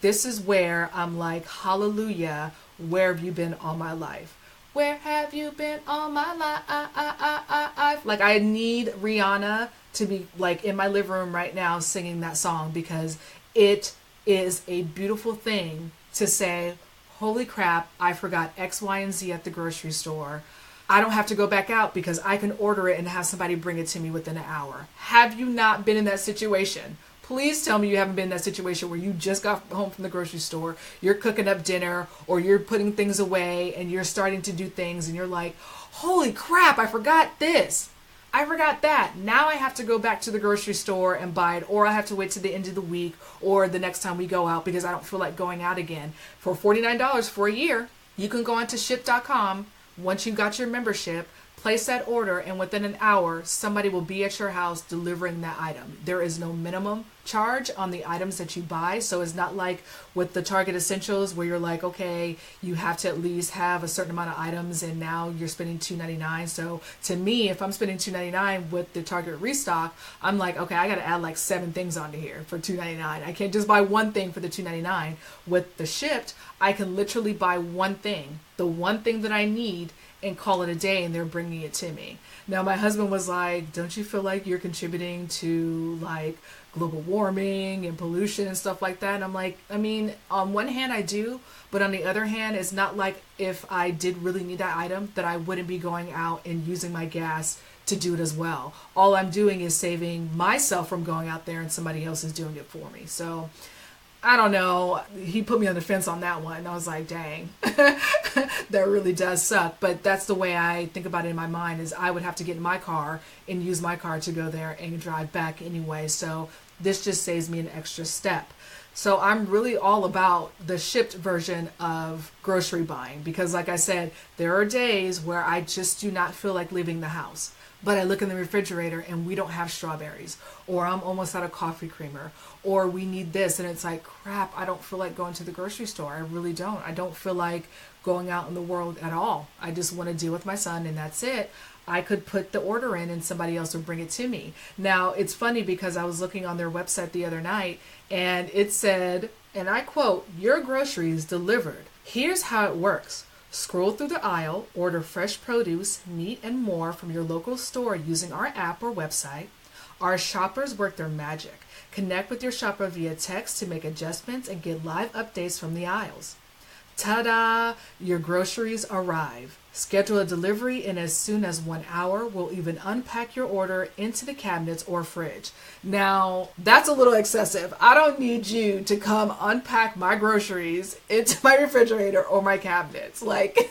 This is where I'm like, hallelujah, where have you been all my life? Where have you been all my life? Like, I need Rihanna to be like in my living room right now singing that song, because it is a beautiful thing to say, holy crap, I forgot X, Y, and Z at the grocery store. I don't have to go back out because I can order it and have somebody bring it to me within an hour. Have you not been in that situation? Please tell me you haven't been in that situation where you just got home from the grocery store, you're cooking up dinner, or you're putting things away and you're starting to do things and you're like, holy crap, I forgot this. I forgot that. Now I have to go back to the grocery store and buy it, or I have to wait to the end of the week or the next time we go out because I don't feel like going out again. For $49 for a year, you can go onto Shipt.com. Once you got your membership, place that order, and within an hour, somebody will be at your house delivering that item. There is no minimum charge on the items that you buy. So it's not like with the Target Essentials where you're like, okay, you have to at least have a certain amount of items and now you're spending $2.99. So to me, if I'm spending $2.99 with the Target Restock, I'm like, okay, I got to add like 7 things onto here for $2.99. I can't just buy one thing for the $2.99. With the Shipt, I can literally buy one thing, the one thing that I need, and call it a day, and they're bringing it to me. Now, my husband was like, don't you feel like you're contributing to like global warming and pollution and stuff like that? And I'm like, I mean, on one hand I do, but on the other hand, it's not like if I did really need that item that I wouldn't be going out and using my gas to do it as well. All I'm doing is saving myself from going out there and somebody else is doing it for me. So I don't know. He put me on the fence on that one. I was like, dang, that really does suck. But that's the way I think about it in my mind, is I would have to get in my car and use my car to go there and drive back anyway. So this just saves me an extra step. So I'm really all about the Shipt version of grocery buying, because like I said, there are days where I just do not feel like leaving the house. But I look in the refrigerator and we don't have strawberries, or I'm almost out of coffee creamer, or we need this. And it's like, crap, I don't feel like going to the grocery store. I really don't. I don't feel like going out in the world at all. I just want to deal with my son and that's it. I could put the order in and somebody else would bring it to me. Now, it's funny because I was looking on their website the other night and it said, and I quote, "Your groceries delivered. Here's how it works. Scroll through the aisle, order fresh produce, meat, and more from your local store using our app or website. Our shoppers work their magic. Connect with your shopper via text to make adjustments and get live updates from the aisles. Ta-da! Your groceries arrive. Schedule a delivery in as soon as 1 hour. We'll even unpack your order into the cabinets or fridge. Now, that's a little excessive. I don't need you to come unpack my groceries into my refrigerator or my cabinets. Like,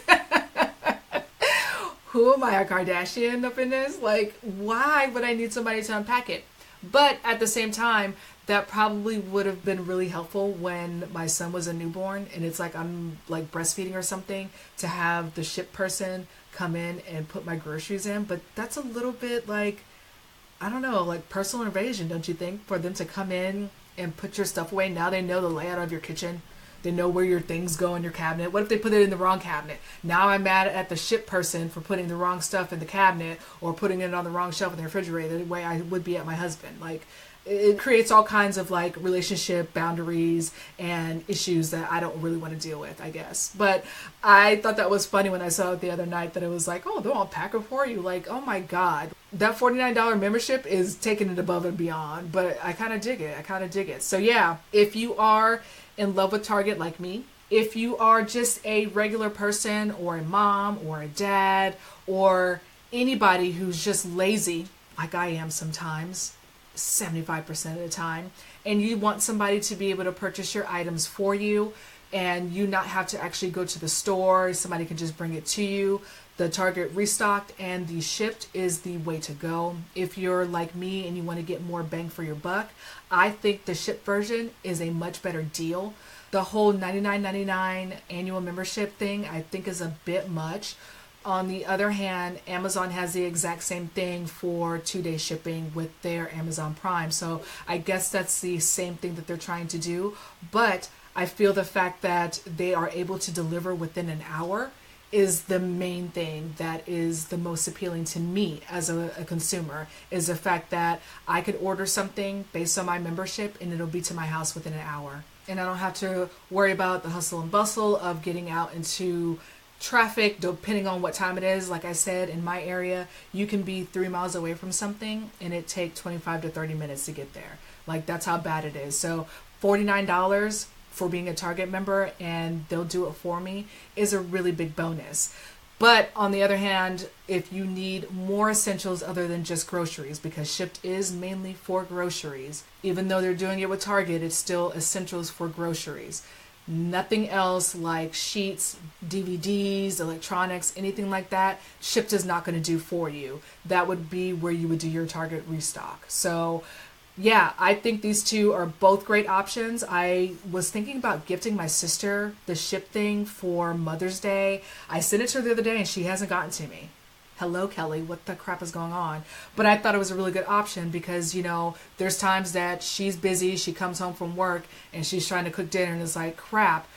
who am I, a Kardashian up in this? Like, why would I need somebody to unpack it? But at the same time, that probably would have been really helpful when my son was a newborn and it's like I'm like breastfeeding or something, to have the Shipt person come in and put my groceries in. But that's a little bit like, I don't know, like personal invasion, don't you think? For them to come in and put your stuff away. Now they know the layout of your kitchen. They know where your things go in your cabinet. What if they put it in the wrong cabinet? Now I'm mad at the Shipt person for putting the wrong stuff in the cabinet or putting it on the wrong shelf in the refrigerator, the way I would be at my husband. Like, it creates all kinds of like relationship boundaries and issues that I don't really want to deal with, I guess. But I thought that was funny when I saw it the other night, that it was like, oh, they'll unpack it for you. Like, oh my God, that $49 membership is taking it above and beyond. But I kind of dig it. So yeah, if you are in love with Target like me, if you are just a regular person or a mom or a dad or anybody who's just lazy, like I am sometimes, 75% of the time, and you want somebody to be able to purchase your items for you and you not have to actually go to the store, somebody can just bring it to you, the Target Restocked and the Shipt is the way to go. If you're like me and you want to get more bang for your buck, I think the Shipt version is a much better deal. The whole $99.99 annual membership thing I think is a bit much. On the other hand, Amazon has the exact same thing for 2-day shipping with their Amazon Prime. So I guess that's the same thing that they're trying to do. But I feel the fact that they are able to deliver within an hour is the main thing that is the most appealing to me as a consumer, is the fact that I could order something based on my membership and it'll be to my house within an hour. And I don't have to worry about the hustle and bustle of getting out into traffic, depending on what time it is. Like I said, in my area, you can be 3 miles away from something and it take 25 to 30 minutes to get there. Like, that's how bad it is. So $49 for being a Target member and they'll do it for me is a really big bonus. But on the other hand, if you need more essentials other than just groceries, because Shipt is mainly for groceries, even though they're doing it with Target, it's still essentials for groceries. Nothing else like sheets, DVDs, electronics, anything like that, Shipt is not going to do for you. That would be where you would do your Target Restock. So yeah, I think these two are both great options. I was thinking about gifting my sister the Shipt thing for Mother's Day. I sent it to her the other day and she hasn't gotten to me. Hello, Kelly, what the crap is going on? But I thought it was a really good option because, you know, there's times that she's busy, she comes home from work and she's trying to cook dinner and it's like, crap,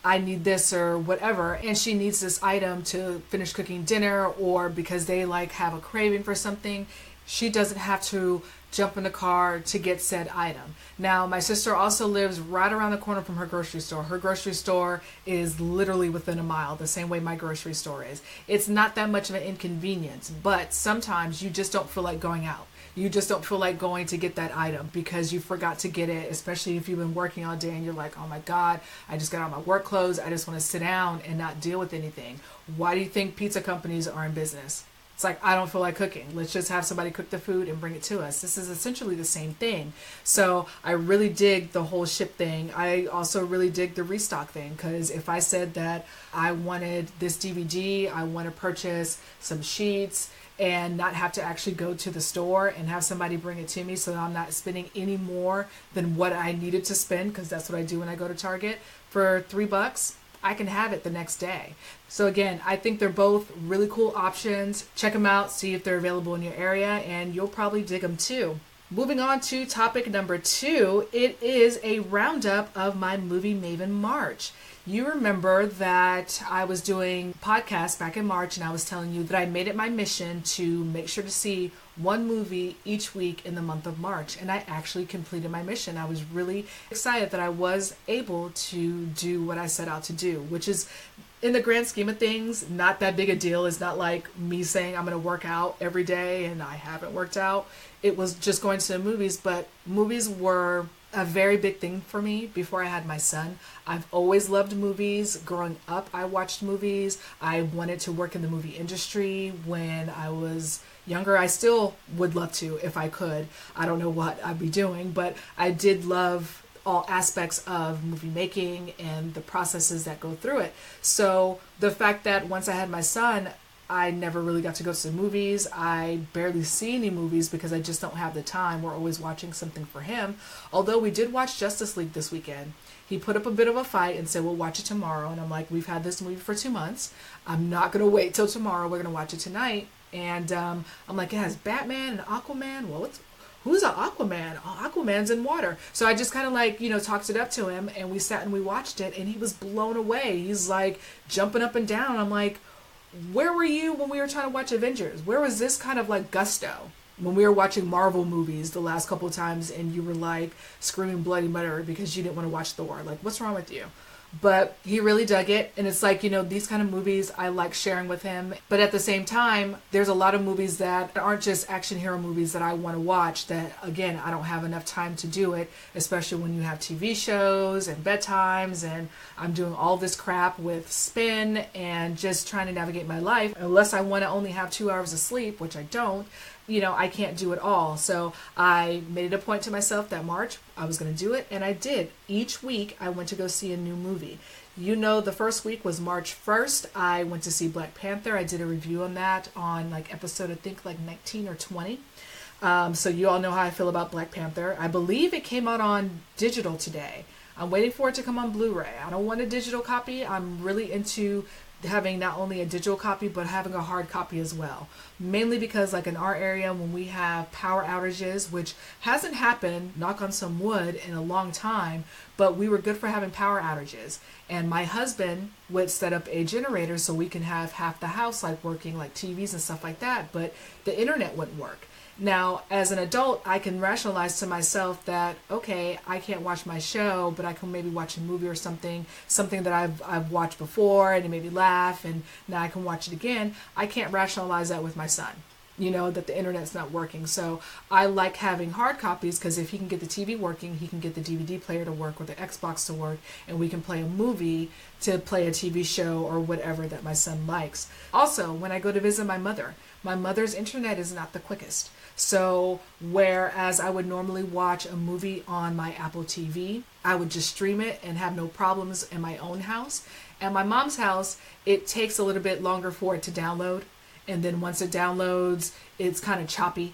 I need this or whatever. And she needs this item to finish cooking dinner, or because they like have a craving for something, she doesn't have to jump in the car to get said item. Now, my sister also lives right around the corner from her grocery store. Her grocery store is literally within a mile, the same way my grocery store is. It's not that much of an inconvenience, but sometimes you just don't feel like going out. You just don't feel like going to get that item because you forgot to get it, especially if you've been working all day and you're like, oh my God, I just got out my work clothes. I just want to sit down and not deal with anything. Why do you think pizza companies are in business? It's like, I don't feel like cooking. Let's just have somebody cook the food and bring it to us. This is essentially the same thing. So I really dig the whole Shipt thing. I also really dig the Restock thing, because if I said that I wanted this DVD, I want to purchase some sheets and not have to actually go to the store and have somebody bring it to me, so that I'm not spending any more than what I needed to spend, because that's what I do when I go to Target, for $3, I can have it the next day. So again, I think they're both really cool options. Check them out, see if they're available in your area, and you'll probably dig them too. Moving on to topic number 2, it is a roundup of my Movie Maven March. You remember that I was doing podcasts back in March, and I was telling you that I made it my mission to make sure to see one movie each week in the month of March, and I actually completed my mission. I was really excited that I was able to do what I set out to do, which is, in the grand scheme of things, not that big a deal. It's not like me saying I'm going to work out every day and I haven't worked out. It was just going to the movies, but movies were a very big thing for me before I had my son. I've always loved movies. Growing up, I watched movies. I wanted to work in the movie industry when I was younger. I still would love to if I could. I don't know what I'd be doing, but I did love all aspects of movie making and the processes that go through it. So the fact that once I had my son, I never really got to go to the movies. I barely see any movies because I just don't have the time. We're always watching something for him. Although we did watch Justice League this weekend. He put up a bit of a fight and said, we'll watch it tomorrow. And I'm like, we've had this movie for 2 months. I'm not going to wait till tomorrow. We're going to watch it tonight. And I'm like, it has Batman and Aquaman. Well, who's an Aquaman? Oh, Aquaman's in water. So I just kind of like, talked it up to him, and we sat and we watched it, and he was blown away. He's like jumping up and down. I'm like, where were you when we were trying to watch Avengers? Where was this kind of like gusto when we were watching Marvel movies the last couple of times and you were like screaming bloody murder because you didn't want to watch Thor? Like, what's wrong with you? But he really dug it. And it's like, these kind of movies I like sharing with him. But at the same time, there's a lot of movies that aren't just action hero movies that I want to watch that, again, I don't have enough time to do it, especially when you have TV shows and bedtimes and I'm doing all this crap with spin and just trying to navigate my life. Unless I want to only have 2 hours of sleep, which I don't, I can't do it all. So I made it a point to myself that March I was going to do it, and I did. Each week I went to go see a new movie. The first week was March 1st. I went to see Black Panther. I did a review on that on episode, I think 19 or 20. So you all know how I feel about Black Panther. I believe it came out on digital today. I'm waiting for it to come on Blu-ray. I don't want a digital copy. I'm really into having not only a digital copy but having a hard copy as well, mainly because in our area when we have power outages, which hasn't happened, knock on some wood, in a long time, but we were good for having power outages, and my husband would set up a generator so we can have half the house working, TVs and stuff like that, but the internet wouldn't work. Now, as an adult, I can rationalize to myself that, okay, I can't watch my show, but I can maybe watch a movie or something that I've watched before, and it made me laugh, and now I can watch it again. I can't rationalize that with my son, that the internet's not working. So I like having hard copies because if he can get the TV working, he can get the DVD player to work or the Xbox to work, and we can play a movie to play a TV show or whatever that my son likes. Also, when I go to visit my mother's internet is not the quickest. So whereas I would normally watch a movie on my Apple TV, I would just stream it and have no problems in my own house. At my mom's house, it takes a little bit longer for it to download. And then once it downloads, it's kind of choppy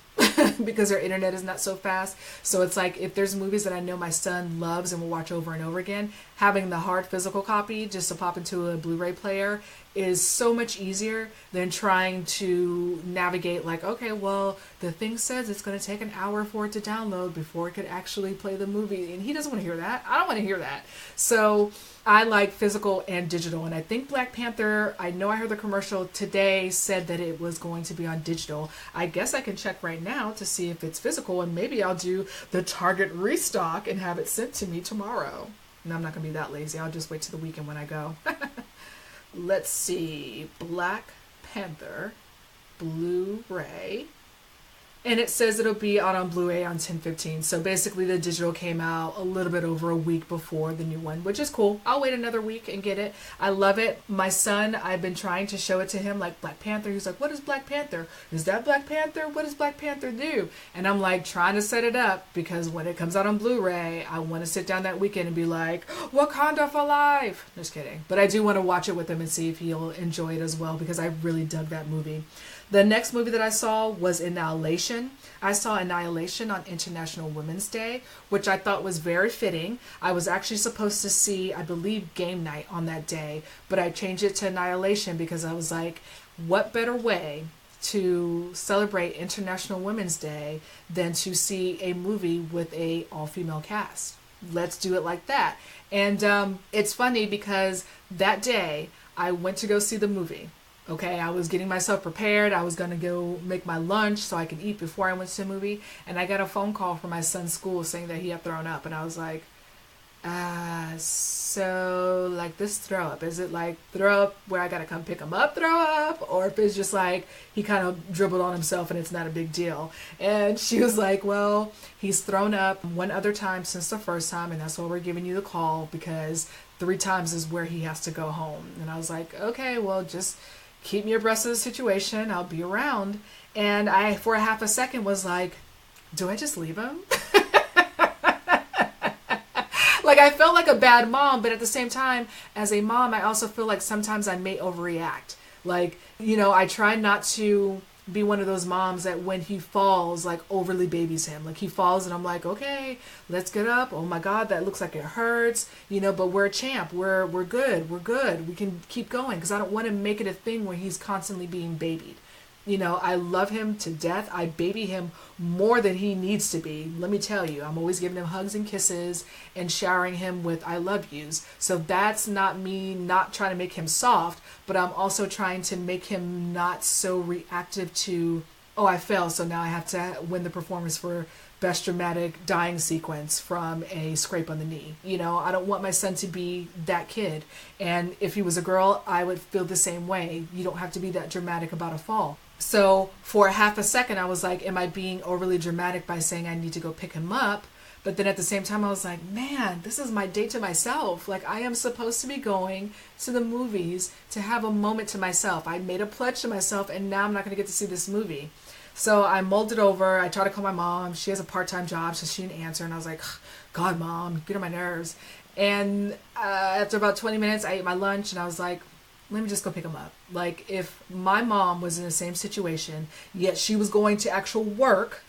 because our internet is not so fast. So it's if there's movies that I know my son loves and will watch over and over again, having the hard physical copy just to pop into a Blu-ray player is so much easier than trying to navigate okay, well, the thing says it's going to take an hour for it to download before it could actually play the movie. And he doesn't want to hear that. I don't want to hear that. So I like physical and digital. And I think Black Panther, I know I heard the commercial today said that it was going to be on digital. I guess I can check right now to see if it's physical, and maybe I'll do the Target restock and have it sent to me tomorrow. And I'm not going to be that lazy. I'll just wait till the weekend when I go. Let's see. Black Panther Blu-ray. And it says it'll be out on Blu-ray on 10/15. So basically the digital came out a little bit over a week before the new one, which is cool. I'll wait another week and get it. I love it. My son, I've been trying to show it to him Black Panther. He's like, what is Black Panther? Is that Black Panther? What does Black Panther do? And I'm trying to set it up because when it comes out on Blu-ray, I want to sit down that weekend and be like, Wakanda for life. Just kidding. But I do want to watch it with him and see if he'll enjoy it as well because I really dug that movie. The next movie that I saw was Annihilation. I saw Annihilation on International Women's Day, which I thought was very fitting. I was actually supposed to see, I believe, Game Night on that day, but I changed it to Annihilation because I was like, what better way to celebrate International Women's Day than to see a movie with a all-female cast? let's do it like that. And it's funny because that day I went to go see the movie. Okay, I was getting myself prepared. I was going to go make my lunch so I could eat before I went to the movie. And I got a phone call from my son's school saying that he had thrown up. And I was like, so like this throw up, is it like throw up where I got to come pick him up, throw up? Or if it's just like he kind of dribbled on himself and it's not a big deal. And she was like, well, he's thrown up one other time since the first time. And that's why we're giving you the call, because 3 times is where he has to go home. And I was like, okay, well, just keep me abreast of the situation. I'll be around. And I, for a half a second, was like, do I just leave him? Like, I felt like a bad mom, but at the same time, as a mom, I also feel like sometimes I may overreact. Like, you know, I try not to be one of those moms that when he falls, like, overly babies him. Like, he falls and I'm like, okay, let's get up. Oh my God, that looks like it hurts. You know, but we're a champ. We're good. We're good. We can keep going, because I don't want to make it a thing where he's constantly being babied. You know, I love him to death. I baby him more than he needs to be. Let me tell you, I'm always giving him hugs and kisses and showering him with I love yous. So that's not me not trying to make him soft, but I'm also trying to make him not so reactive to, oh, I fell, so now I have to win the performance for best dramatic dying sequence from a scrape on the knee. You know, I don't want my son to be that kid. And if he was a girl, I would feel the same way. You don't have to be that dramatic about a fall. So for a half a second, I was like, am I being overly dramatic by saying I need to go pick him up? But then at the same time, I was like, man, this is my date to myself. Like, I am supposed to be going to the movies to have a moment to myself. I made a pledge to myself, and now I'm not going to get to see this movie. So I mulled it over. I tried to call my mom. She has a part-time job, so she didn't answer. And I was like, God, Mom, get on my nerves. And after about 20 minutes, I ate my lunch, and I was like, let me just go pick him up. Like, if my mom was in the same situation, yet she was going to actual work,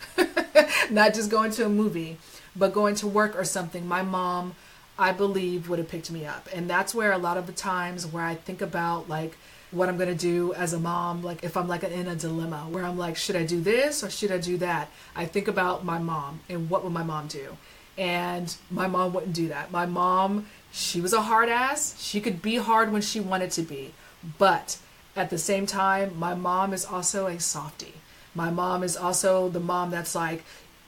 not just going to a movie, but going to work or something, my mom, I believe, would have picked me up. And that's where a lot of the times where I think about, like, what I'm going to do as a mom, like if I'm like in a dilemma where I'm like, should I do this or should I do that? I think about my mom and what would my mom do? And my mom wouldn't do that. My mom, she was a hard ass. She could be hard when she wanted to be. But at the same time, my mom is also a softie. My mom is also the mom that's like,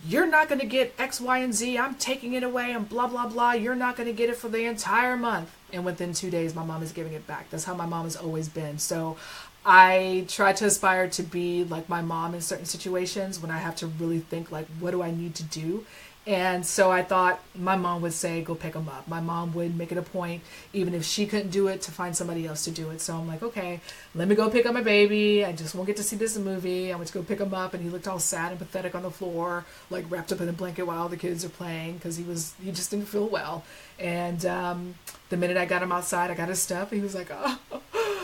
you're not going to get X, Y, and Z. I'm taking it away and blah, blah, blah. You're not going to get it for the entire month. And within 2 days, my mom is giving it back. That's how my mom has always been. So I try to aspire to be like my mom in certain situations when I have to really think, like, what do I need to do? And so I thought my mom would say, go pick him up. My mom would make it a point, even if she couldn't do it, to find somebody else to do it. So I'm like, okay, let me go pick up my baby. I just won't get to see this movie. I went to go pick him up, and he looked all sad and pathetic on the floor, like wrapped up in a blanket while the kids are playing, because he just didn't feel well. And the minute I got him outside, I got his stuff. He was like, oh.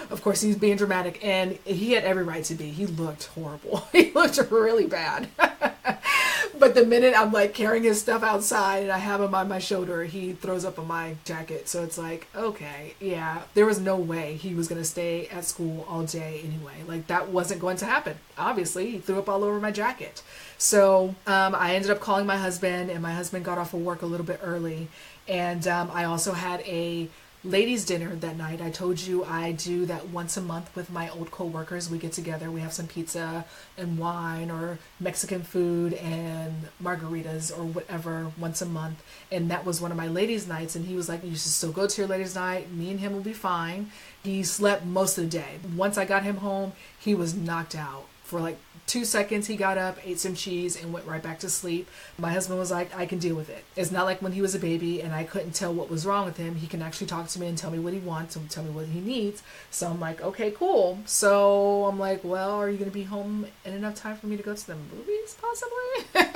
Of course, he's being dramatic, and he had every right to be. He looked horrible. He looked really bad. But the minute I'm like carrying his stuff outside and I have him on my shoulder, he throws up on my jacket. So it's like, okay, yeah, there was no way he was going to stay at school all day anyway. Like, that wasn't going to happen. Obviously, he threw up all over my jacket. So I ended up calling my husband, and my husband got off of work a little bit early. And I also had a ladies' dinner that night. I told you I do that once a month with my old co-workers. We get together, we have some pizza and wine or Mexican food and margaritas or whatever once a month. And that was one of my ladies' nights. And he was like, you should still go to your ladies' night. Me and him will be fine. He slept most of the day. Once I got him home, he was knocked out. For like 2 seconds, he got up, ate some cheese, and went right back to sleep. My husband was like, I can deal with it. It's not like when he was a baby and I couldn't tell what was wrong with him. He can actually talk to me and tell me what he wants and tell me what he needs. So I'm like, okay, cool. So I'm like, well, are you going to be home in enough time for me to go to the movies, possibly?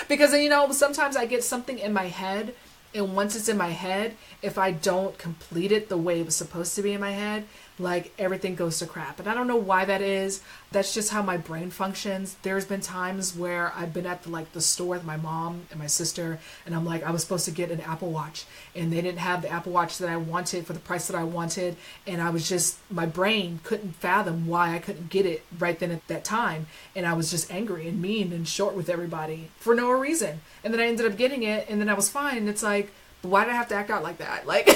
Because, you know, sometimes I get something in my head, and once it's in my head, if I don't complete it the way it was supposed to be in my head, like everything goes to crap. And I don't know why that is. That's just how my brain functions. There's been times where I've been at the store with my mom and my sister, and I'm like, I was supposed to get an Apple Watch, and they didn't have the Apple Watch that I wanted for the price that I wanted, and I was just, my brain couldn't fathom why I couldn't get it right then at that time, and I was just angry and mean and short with everybody for no reason. And then I ended up getting it, and then I was fine, and it's like, why did I have to act out like that? Like,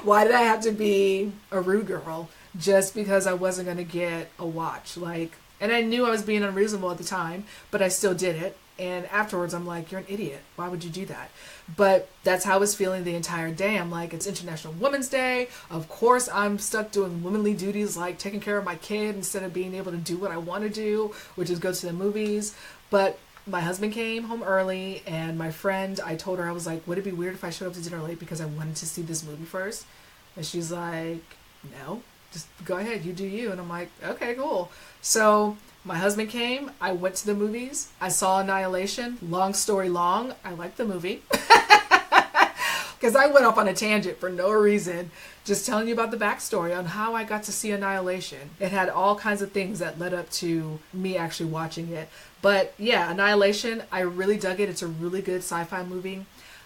why did I have to be a rude girl just because I wasn't going to get a watch? Like, and I knew I was being unreasonable at the time, but I still did it. And afterwards, I'm like, you're an idiot. Why would you do that? But that's how I was feeling the entire day. I'm like, it's International Women's Day. Of course, I'm stuck doing womanly duties like taking care of my kid instead of being able to do what I want to do, which is go to the movies. But my husband came home early, and my friend, I told her, I was like, would it be weird if I showed up to dinner late because I wanted to see this movie first? And she's like, no, just go ahead, you do you. And I'm like, okay, cool. So my husband came, I went to the movies, I saw Annihilation. Long story long, I liked the movie. Because I went off on a tangent for no reason, just telling you about the backstory on how I got to see Annihilation. It had all kinds of things that led up to me actually watching it. But yeah, Annihilation, I really dug it. It's a really good sci-fi movie.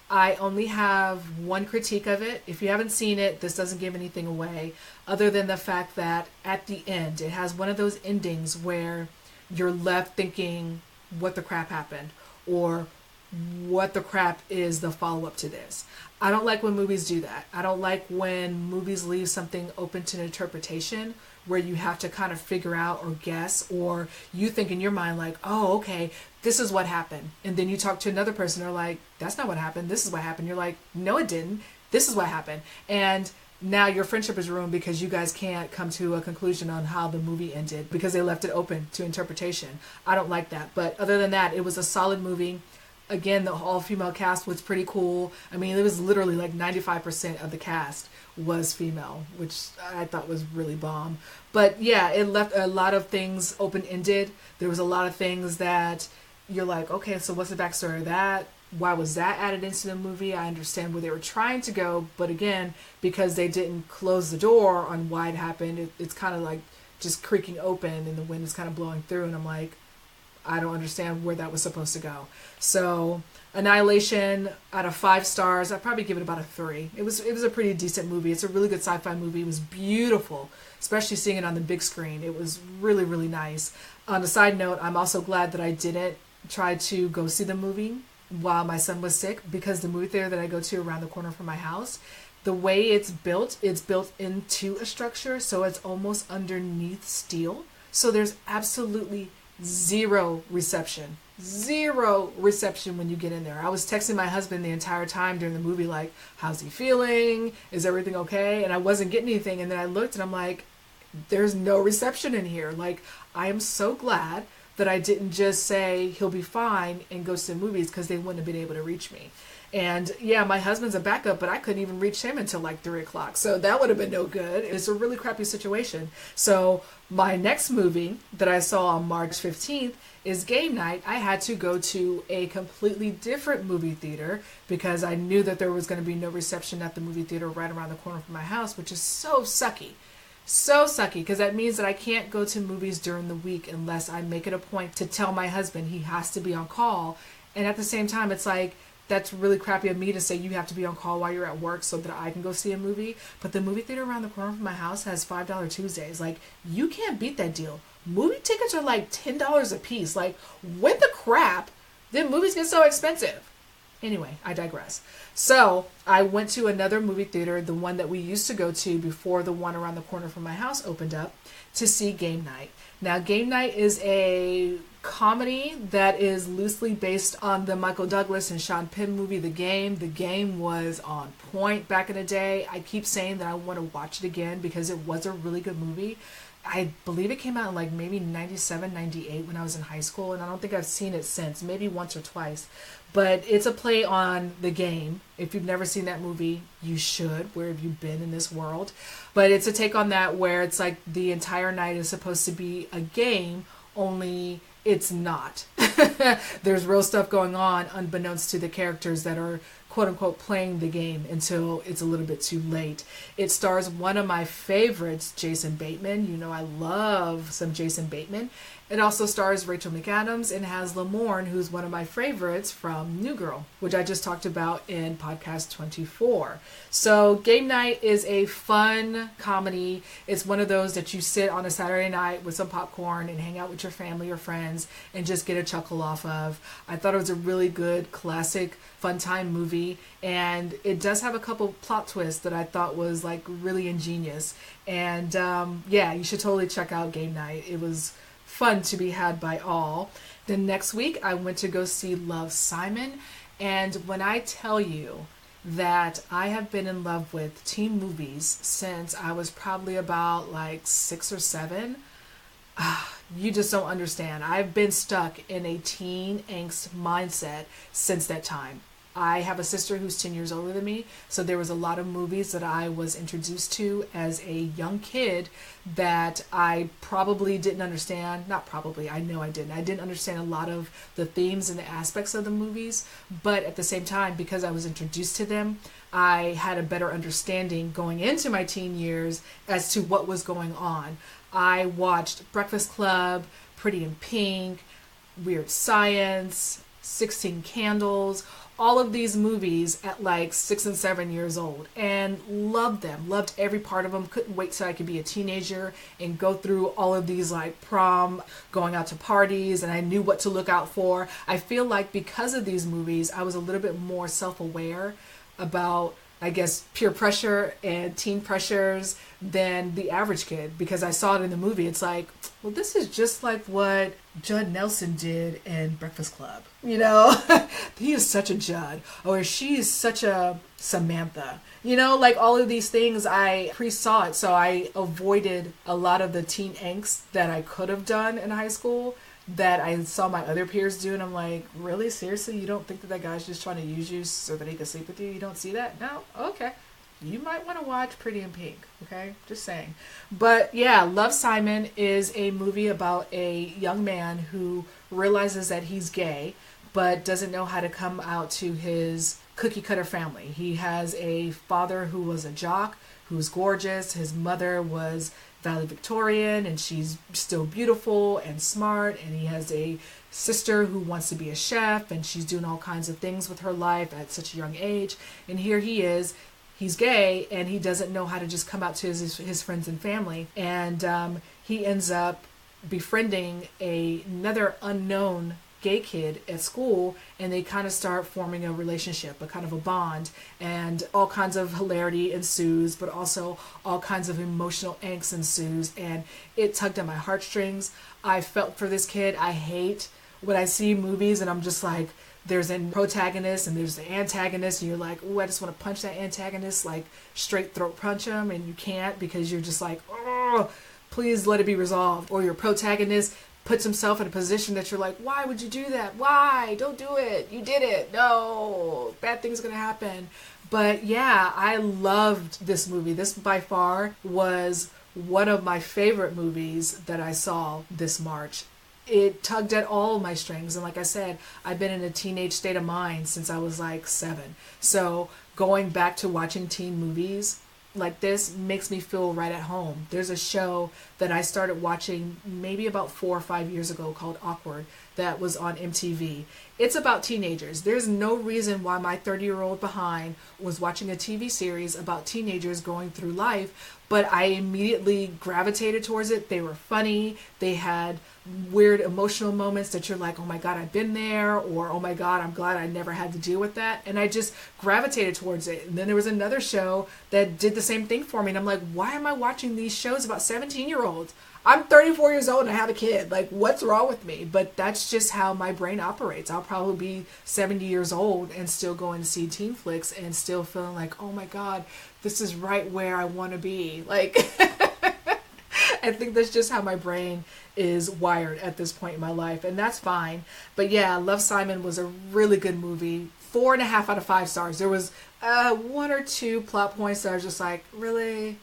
I only have one critique of it. If you haven't seen it, this doesn't give anything away, other than the fact that at the end, it has one of those endings where you're left thinking, what the crap happened? Or what the crap is the follow-up to this? I don't like when movies do that. I don't like when movies leave something open to interpretation where you have to kind of figure out or guess, or you think in your mind like, oh, okay, this is what happened. And then you talk to another person, they're like, that's not what happened. This is what happened. You're like, no, it didn't. This is what happened. And now your friendship is ruined because you guys can't come to a conclusion on how the movie ended because they left it open to interpretation. I don't like that. But other than that, it was a solid movie. Again, the all-female cast was pretty cool. I mean, it was literally like 95% of the cast was female, which I thought was really bomb. But yeah, it left a lot of things open-ended. There was a lot of things that you're like, okay, so what's the backstory of that? Why was that added into the movie? I understand where they were trying to go, but again, because they didn't close the door on why it happened, it's kind of like just creaking open and the wind is kind of blowing through, and I'm like, I don't understand where that was supposed to go. So Annihilation, out of 5 stars, I'd probably give it about a 3. It was a pretty decent movie. It's a really good sci-fi movie. It was beautiful, especially seeing it on the big screen. It was really, really nice. On a side note, I'm also glad that I didn't try to go see the movie while my son was sick, because the movie theater that I go to around the corner from my house, the way it's built into a structure, so it's almost underneath steel. So there's absolutely zero reception when you get in there. I was texting my husband the entire time during the movie like, how's he feeling? Is everything okay? And I wasn't getting anything. And then I looked and I'm like, there's no reception in here. Like, I am so glad that I didn't just say he'll be fine and go to the movies, because they wouldn't have been able to reach me. And yeah, my husband's a backup, but I couldn't even reach him until like 3 o'clock. So that would have been no good. It's a really crappy situation. So my next movie that I saw on March 15th is Game Night. I had to go to a completely different movie theater because I knew that there was going to be no reception at the movie theater right around the corner from my house, which is so sucky. So sucky, because that means that I can't go to movies during the week unless I make it a point to tell my husband he has to be on call. And at the same time, it's like, that's really crappy of me to say you have to be on call while you're at work so that I can go see a movie. But the movie theater around the corner from my house has $5 Tuesdays. Like, you can't beat that deal. Movie tickets are like $10 a piece. Like, when the crap did movies get so expensive? Anyway, I digress. So I went to another movie theater, the one that we used to go to before the one around the corner from my house opened up, to see Game Night. Now, Game Night is a comedy that is loosely based on the Michael Douglas and Sean Penn movie, The Game. The Game was on point back in the day. I keep saying that I want to watch it again because it was a really good movie. I believe it came out in like maybe 97, 98 when I was in high school, and I don't think I've seen it since, maybe once or twice. But it's a play on The Game. If you've never seen that movie, you should. Where have you been in this world? But it's a take on that where it's like the entire night is supposed to be a game, only it's not. There's real stuff going on unbeknownst to the characters that are quote unquote playing the game until it's a little bit too late. It stars one of my favorites, Jason Bateman. You know I love some Jason Bateman. It also stars Rachel McAdams and has Lamorne, who's one of my favorites from New Girl, which I just talked about in podcast 24. So Game Night is a fun comedy. It's one of those that you sit on a Saturday night with some popcorn and hang out with your family or friends and just get a chuckle off of. I thought it was a really good, classic, fun time movie, and it does have a couple plot twists that I thought was like really ingenious. And yeah, you should totally check out Game Night. It was fun to be had by all. Then next week I went to go see Love, Simon, and when I tell you that I have been in love with teen movies since I was probably about like 6 or 7, you just don't understand. I've been stuck in a teen angst mindset since that time. I have a sister who's 10 years older than me, so there was a lot of movies that I was introduced to as a young kid that I probably didn't understand. Not probably, I know I didn't. I didn't understand a lot of the themes and the aspects of the movies, but at the same time, because I was introduced to them, I had a better understanding going into my teen years as to what was going on. I watched Breakfast Club, Pretty in Pink, Weird Science, 16 Candles, all of these movies at like 6 and 7 years old, and loved them, loved every part of them. Couldn't wait till I could be a teenager and go through all of these like prom, going out to parties, and I knew what to look out for. I feel like because of these movies, I was a little bit more self-aware about, I guess, peer pressure and teen pressures than the average kid, because I saw it in the movie. It's like, well, this is just like what Judd Nelson did in Breakfast Club. You know, he is such a Judd, or she is such a Samantha. You know, like all of these things, I pre-saw it, so I avoided a lot of the teen angst that I could have done in high school that I saw my other peers do, and I'm like, really? Seriously? You don't think that that guy's just trying to use you so that he can sleep with you? You don't see that? No? Okay. You might want to watch Pretty in Pink, okay? Just saying. But yeah, Love, Simon is a movie about a young man who realizes that he's gay, but doesn't know how to come out to his cookie cutter family. He has a father who was a jock, who's gorgeous. His mother was valedictorian, and she's still beautiful and smart, and he has a sister who wants to be a chef, and she's doing all kinds of things with her life at such a young age. And here he is, he's gay, and he doesn't know how to just come out to his friends and family, and he ends up befriending another unknown gay kid at school, and they kind of start forming a relationship, a kind of a bond, and all kinds of hilarity ensues, but also all kinds of emotional angst ensues, and it tugged at my heartstrings. I felt for this kid. I hate when I see movies and I'm just like, there's a protagonist and there's the antagonist, and you're like, oh, I just want to punch that antagonist, like straight throat punch him, and you can't because you're just like, oh, please let it be resolved. Or your protagonist puts himself in a position that you're like, why would you do that? Why? Don't do it. You did it. No, bad things are going to happen. But yeah, I loved this movie. This by far was one of my favorite movies that I saw this March. It tugged at all my strings. And like I said, I've been in a teenage state of mind since I was like 7. So going back to watching teen movies like this makes me feel right at home. There's a show that I started watching maybe about 4 or 5 years ago called Awkward that was on MTV. It's about teenagers. There's no reason why my 30-year-old behind was watching a TV series about teenagers going through life, but I immediately gravitated towards it. They were funny. They had weird emotional moments that you're like, oh my God, I've been there, or oh my God, I'm glad I never had to deal with that. And I just gravitated towards it. And then there was another show that did the same thing for me. And I'm like, why am I watching these shows about 17-year-olds? I'm 34 years old and I have a kid. Like, what's wrong with me? But that's just how my brain operates. I'll probably be 70 years old and still going to see teen flicks and still feeling like, oh my God, this is right where I want to be. Like, I think that's just how my brain is wired at this point in my life, and that's fine. But yeah, Love, Simon was a really good movie. 4.5 out of 5 stars. There was 1 or 2 plot points that I was just like, really?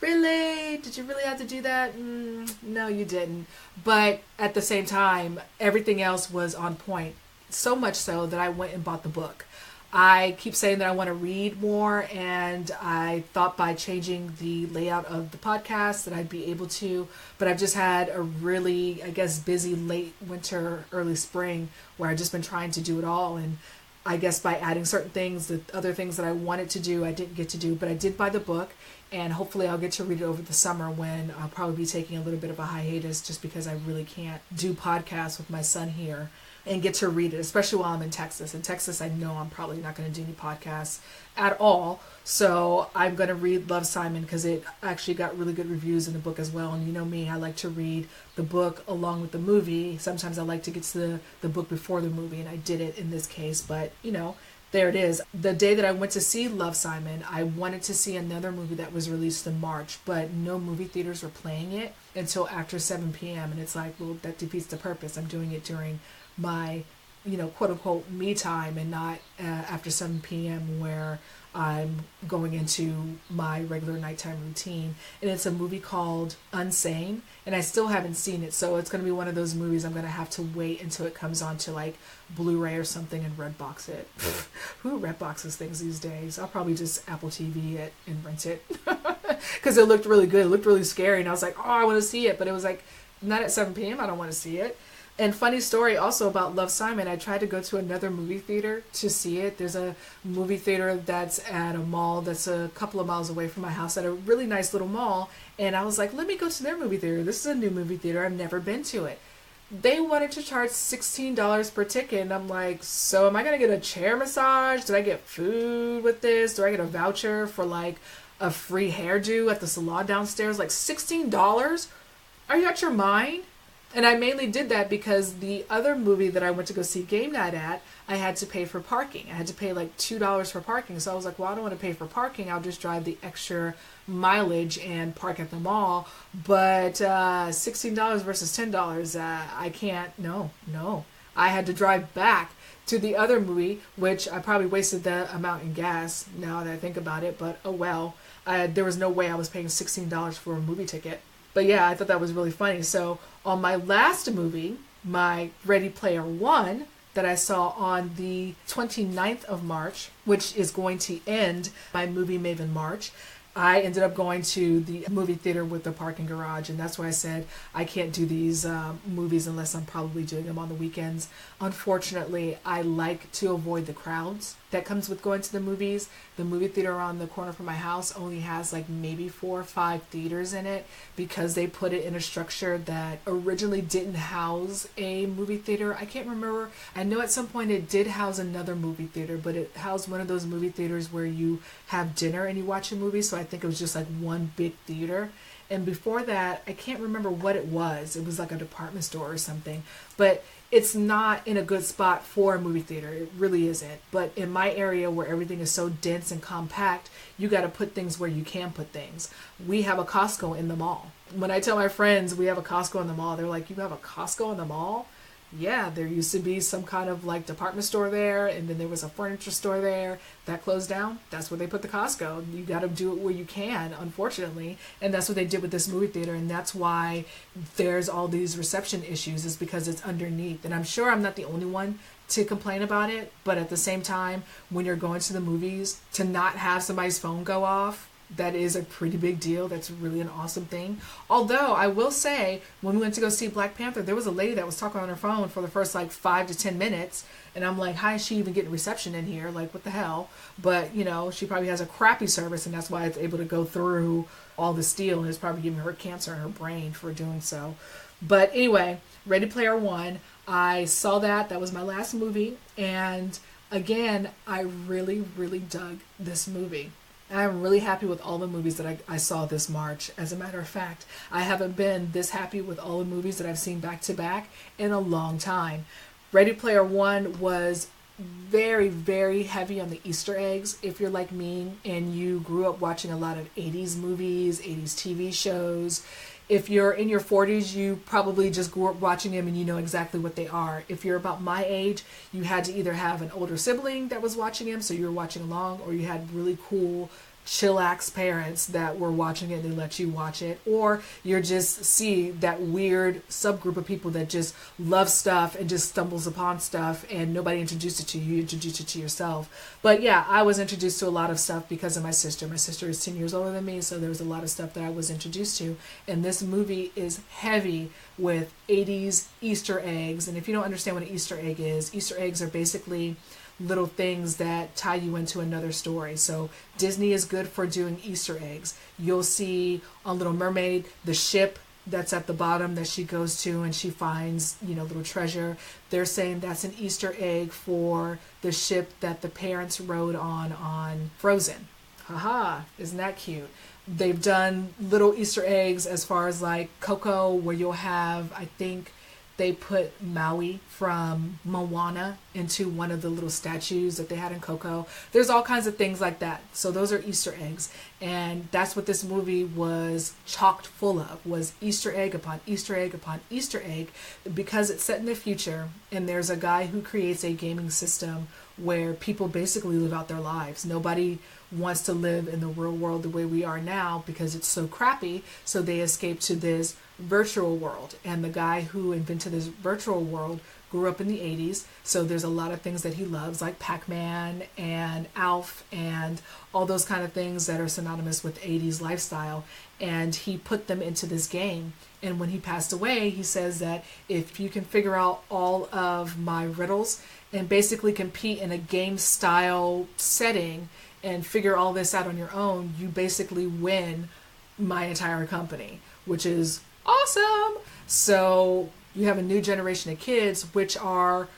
Really? Did you really have to do that? No, you didn't. But at the same time, everything else was on point. So much so that I went and bought the book. I keep saying that I want to read more, and I thought by changing the layout of the podcast that I'd be able to, but I've just had a really, I guess, busy late winter, early spring where I've just been trying to do it all, and I guess by adding certain things, the other things that I wanted to do, I didn't get to do, but I did buy the book, and hopefully I'll get to read it over the summer when I'll probably be taking a little bit of a hiatus just because I really can't do podcasts with my son here and get to read it, especially while I'm in Texas. In Texas, I know I'm probably not going to do any podcasts at all. So I'm going to read Love, Simon because it actually got really good reviews in the book as well. And you know me, I like to read the book along with the movie. Sometimes I like to get to the book before the movie, and I did it in this case. But, you know, there it is. The day that I went to see Love, Simon, I wanted to see another movie that was released in March, but no movie theaters were playing it until after 7 p.m. And it's like, well, that defeats the purpose. I'm doing it during my, you know, quote unquote me time and not after 7 p.m. where I'm going into my regular nighttime routine. And it's a movie called Unsane, and I still haven't seen it, so it's going to be one of those movies I'm going to have to wait until it comes on to like Blu-ray or something and Redbox it. Who Redboxes things these days? I'll probably just Apple TV it and rent it because it looked really good. It looked really scary, and I was like, oh, I want to see it, but it was like, not at 7 p.m. I don't want to see it. And funny story also about Love, Simon, I tried to go to another movie theater to see it. There's a movie theater that's at a mall that's a couple of miles away from my house at a really nice little mall. And I was like, let me go to their movie theater. This is a new movie theater. I've never been to it. They wanted to charge $16 per ticket. And I'm like, so am I going to get a chair massage? Did I get food with this? Do I get a voucher for like a free hairdo at the salon downstairs? Like $16? Are you out your mind? And I mainly did that because the other movie that I went to go see game night at, I had to pay for parking. I had to pay like $2 for parking. So I was like, well, I don't want to pay for parking. I'll just drive the extra mileage and park at the mall. But $16 versus $10, I can't. No. I had to drive back to the other movie, which I probably wasted that amount in gas now that I think about it. But oh well. There was no way I was paying $16 for a movie ticket. But yeah, I thought that was really funny. So on my last movie, my Ready Player One, that I saw on the 29th of March, which is going to end my Movie Maven March, I ended up going to the movie theater with the parking garage, and that's why I said I can't do these movies unless I'm probably doing them on the weekends. Unfortunately, I like to avoid the crowds that comes with going to the movies. The movie theater around the corner from my house only has like maybe 4 or 5 theaters in it because they put it in a structure that originally didn't house a movie theater. I can't remember. I know at some point it did house another movie theater, but it housed one of those movie theaters where you have dinner and you watch a movie. So I think it was just like one big theater. And before that, I can't remember what it was. It was like a department store or something. But it's not in a good spot for a movie theater. It really isn't. But in my area where everything is so dense and compact, you got to put things where you can put things. We have a Costco in the mall. When I tell my friends we have a Costco in the mall, they're like, you have a Costco in the mall? Yeah, there used to be some kind of like department store there, and then there was a furniture store there that closed down. That's where they put the Costco. You got to do it where you can, unfortunately, and that's what they did with this movie theater, and that's why there's all these reception issues, is because it's underneath. And I'm sure I'm not the only one to complain about it, but at the same time, when you're going to the movies, to not have somebody's phone go off, that is a pretty big deal. That's really an awesome thing. Although I will say, when we went to go see Black Panther, there was a lady that was talking on her phone for the first like 5 to 10 minutes. And I'm like, how is she even getting reception in here? Like, what the hell? But, you know, she probably has a crappy service, and that's why it's able to go through all the steel, and it's probably giving her cancer in her brain for doing so. But anyway, Ready Player One, I saw that. That was my last movie. And again, I really, really dug this movie. I'm really happy with all the movies that I saw this March. As a matter of fact, I haven't been this happy with all the movies that I've seen back to back in a long time. Ready Player One was very, very heavy on the Easter eggs. If you're like me and you grew up watching a lot of 80s movies, 80s TV shows, if you're in your 40s, you probably just grew up watching them and you know exactly what they are. If you're about my age, you had to either have an older sibling that was watching them, so you were watching along, or you had really cool chillax parents that were watching it, they let you watch it, or you're just see that weird subgroup of people that just love stuff and just stumbles upon stuff and nobody introduced it to you, you introduce it to yourself. But yeah, I was introduced to a lot of stuff because of my sister. My sister is 10 years older than me, so there was a lot of stuff that I was introduced to, and this movie is heavy with 80s Easter eggs. And if you don't understand what an Easter egg is, Easter eggs are basically little things that tie you into another story. So Disney is good for doing Easter eggs. You'll see on Little Mermaid the ship that's at the bottom that she goes to and she finds, little treasure. They're saying that's an Easter egg for the ship that the parents rode on Frozen. Haha, isn't that cute? They've done little Easter eggs as far as like Coco, where you'll have, I think they put Maui from Moana into one of the little statues that they had in Coco. There's all kinds of things like that. So those are Easter eggs. And that's what this movie was chocked full of, was Easter egg upon Easter egg upon Easter egg, because it's set in the future and there's a guy who creates a gaming system where people basically live out their lives. Nobody wants to live in the real world the way we are now because it's so crappy. So they escape to this virtual world. And the guy who invented this virtual world grew up in the 80s. So there's a lot of things that he loves, like Pac-Man and Alf and all those kind of things that are synonymous with 80s lifestyle. And he put them into this game. And when he passed away, he says that if you can figure out all of my riddles and basically compete in a game style setting and figure all this out on your own, you basically win my entire company, which is awesome. So you have a new generation of kids, which are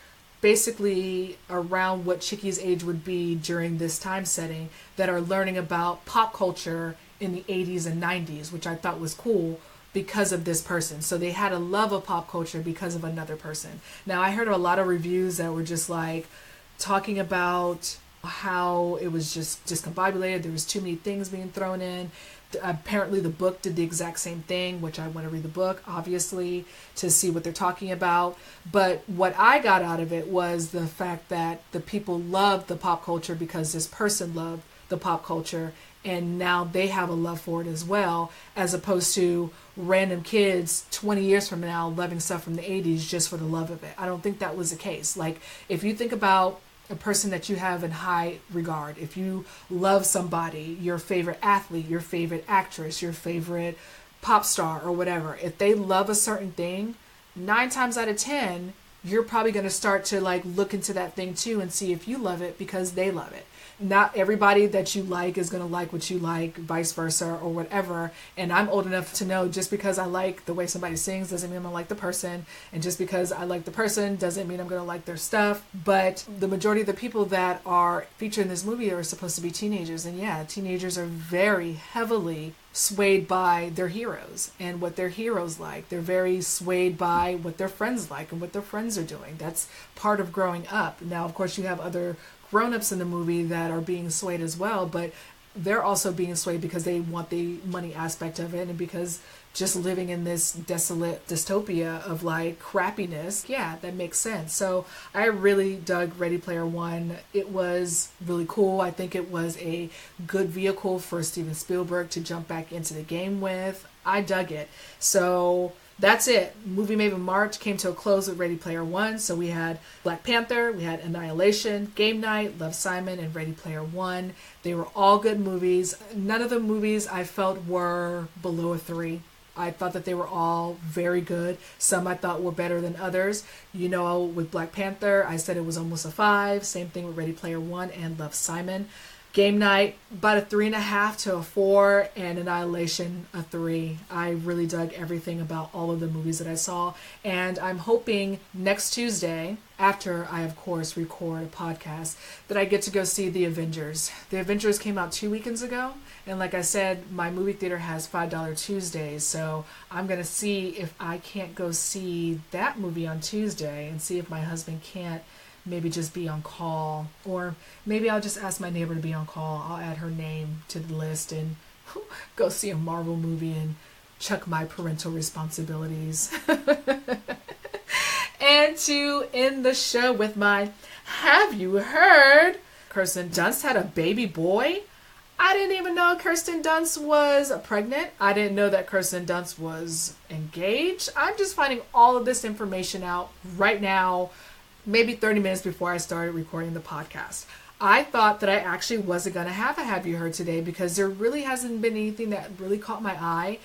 basically around what Chicky's age would be during this time setting, that are learning about pop culture in the 80s and 90s, which I thought was cool because of this person. So they had a love of pop culture because of another person. Now, I heard a lot of reviews that were just like talking about how it was just discombobulated. There was too many things being thrown in. Apparently the book did the exact same thing, which I want to read the book, obviously, to see what they're talking about. But what I got out of it was the fact that the people loved the pop culture because this person loved the pop culture, and now they have a love for it as well, as opposed to random kids 20 years from now loving stuff from the 80s just for the love of it. I don't think that was the case. Like, if you think about a person that you have in high regard, if you love somebody, your favorite athlete, your favorite actress, your favorite pop star or whatever, if they love a certain thing, 9 times out of 10, you're probably going to start to like look into that thing too and see if you love it because they love it. Not everybody that you like is going to like what you like, vice versa, or whatever. And I'm old enough to know just because I like the way somebody sings doesn't mean I'm going to like the person. And just because I like the person doesn't mean I'm going to like their stuff. But the majority of the people that are featured in this movie are supposed to be teenagers. And yeah, teenagers are very heavily swayed by their heroes and what their heroes like. They're very swayed by what their friends like and what their friends are doing. That's part of growing up. Now, of course, you have other grown-ups in the movie that are being swayed as well, but they're also being swayed because they want the money aspect of it, and because just living in this desolate dystopia of like crappiness, yeah, that makes sense. So I really dug Ready Player One. It was really cool. I think it was a good vehicle for Steven Spielberg to jump back into the game with. I dug it. So that's it. Movie Maven March came to a close with Ready Player One. So we had Black Panther, we had Annihilation, Game Night, Love, Simon, and Ready Player One. They were all good movies. None of the movies I felt were below a 3. I thought that they were all very good. Some I thought were better than others. With Black Panther, I said it was almost a 5. Same thing with Ready Player One and Love, Simon. Game Night, about a 3.5 to a 4, and Annihilation, a 3. I really dug everything about all of the movies that I saw, and I'm hoping next Tuesday, after I, of course, record a podcast, that I get to go see The Avengers. The Avengers came out 2 weekends ago, and like I said, my movie theater has $5 Tuesdays, so I'm going to see if I can't go see that movie on Tuesday, and see if my husband can't maybe just be on call, or maybe I'll just ask my neighbor to be on call. I'll add her name to the list and go see a Marvel movie and chuck my parental responsibilities. And to end the show with my "Have you heard? Kirsten Dunst had a baby boy." I didn't even know Kirsten Dunst was pregnant. I didn't know that Kirsten Dunst was engaged. I'm just finding all of this information out right now, maybe 30 minutes before I started recording the podcast. I thought that I actually wasn't going to have a Have You Heard today because there really hasn't been anything that really caught my eye.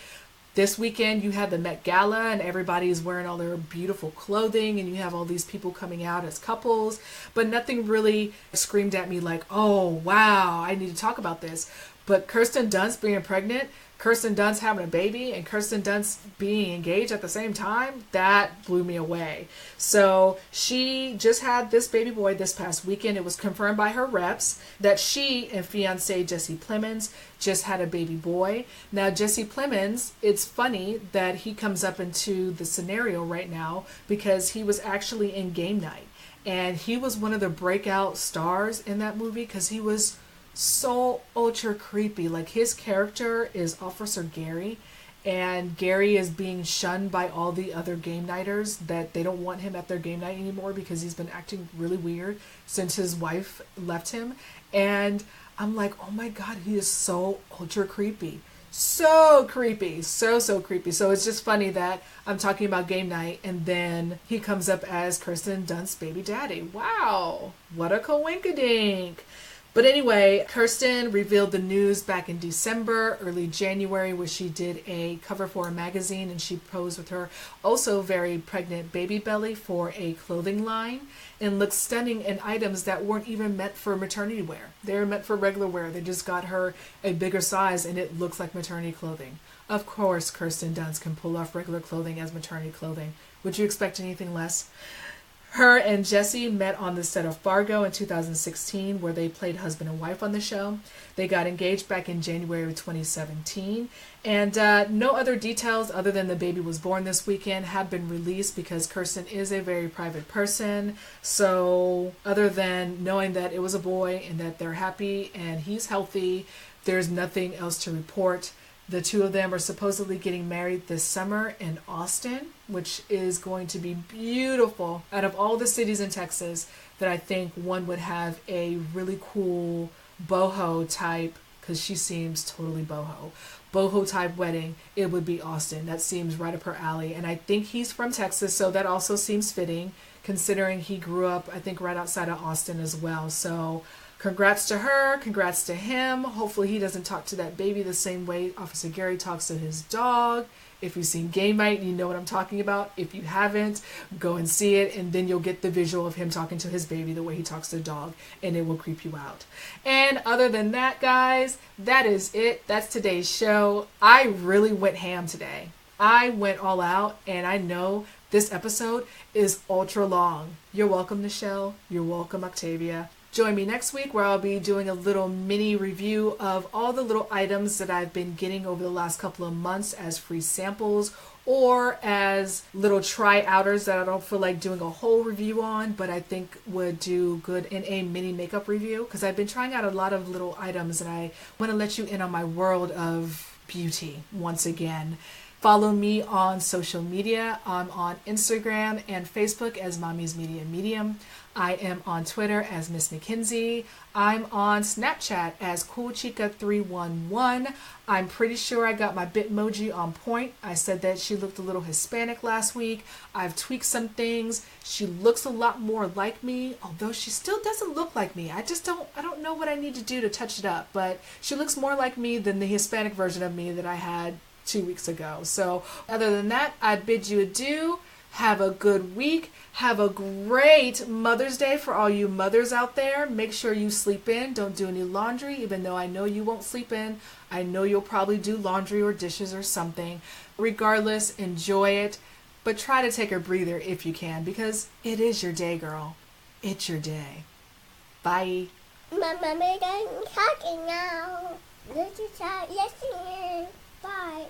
This weekend, you had the Met Gala and everybody's wearing all their beautiful clothing and you have all these people coming out as couples, but nothing really screamed at me like, oh, wow, I need to talk about this. But Kirsten Dunst being pregnant, Kirsten Dunst having a baby, and Kirsten Dunst being engaged at the same time, that blew me away. So she just had this baby boy this past weekend. It was confirmed by her reps that she and fiance Jesse Plemons just had a baby boy. Now, Jesse Plemons, it's funny that he comes up into the scenario right now because he was actually in Game Night. And he was one of the breakout stars in that movie because he was so ultra creepy. Like, his character is Officer Gary, and Gary is being shunned by all the other game nighters that they don't want him at their game night anymore because he's been acting really weird since his wife left him. And I'm like, oh my god, he is so ultra creepy. So creepy. So creepy. So it's just funny that I'm talking about game night and then he comes up as Kirsten Dunst's baby daddy. Wow. What a coinkadink. But anyway, Kirsten revealed the news back in December, early January, where she did a cover for a magazine and she posed with her also very pregnant baby belly for a clothing line and looked stunning in items that weren't even meant for maternity wear. They were meant for regular wear. They just got her a bigger size and it looks like maternity clothing. Of course, Kirsten Dunst can pull off regular clothing as maternity clothing. Would you expect anything less? Her and Jesse met on the set of Fargo in 2016, where they played husband and wife on the show. They got engaged back in January of 2017. And no other details other than the baby was born this weekend have been released because Kirsten is a very private person. So other than knowing that it was a boy and that they're happy and he's healthy, there's nothing else to report. The two of them are supposedly getting married this summer in Austin, which is going to be beautiful. Out of all the cities in Texas that I think one would have a really cool boho type, because she seems totally boho type wedding, it would be Austin. That seems right up her alley. And I think he's from Texas, so that also seems fitting, considering he grew up, I think, right outside of Austin as well. So congrats to her, congrats to him. Hopefully he doesn't talk to that baby the same way Officer Gary talks to his dog. If you've seen Game Night, you know what I'm talking about. If you haven't, go and see it, and then you'll get the visual of him talking to his baby the way he talks to the dog, and it will creep you out. And other than that, guys, that is it. That's today's show. I really went ham today. I went all out, and I know this episode is ultra long. You're welcome, Nichelle. You're welcome, Octavia. Join me next week where I'll be doing a little mini review of all the little items that I've been getting over the last couple of months as free samples or as little try-outers that I don't feel like doing a whole review on, but I think would do good in a mini makeup review because I've been trying out a lot of little items and I want to let you in on my world of beauty once again. Follow me on social media. I'm on Instagram and Facebook as Mommy's Media Medium. I am on Twitter as Miss McKinsey. I'm on Snapchat as CoolChica311. I'm pretty sure I got my Bitmoji on point. I said that she looked a little Hispanic last week. I've tweaked some things. She looks a lot more like me, although she still doesn't look like me. I don't know what I need to do to touch it up, but she looks more like me than the Hispanic version of me that I had 2 weeks ago. So other than that, I bid you adieu. Have a good week. Have a great Mother's Day for all you mothers out there. Make sure you sleep in. Don't do any laundry, even though I know you won't sleep in. I know you'll probably do laundry or dishes or something. Regardless, enjoy it. But try to take a breather if you can, because it is your day, girl. It's your day. Bye. Mama, I'm talking now. This is how, yes, bye.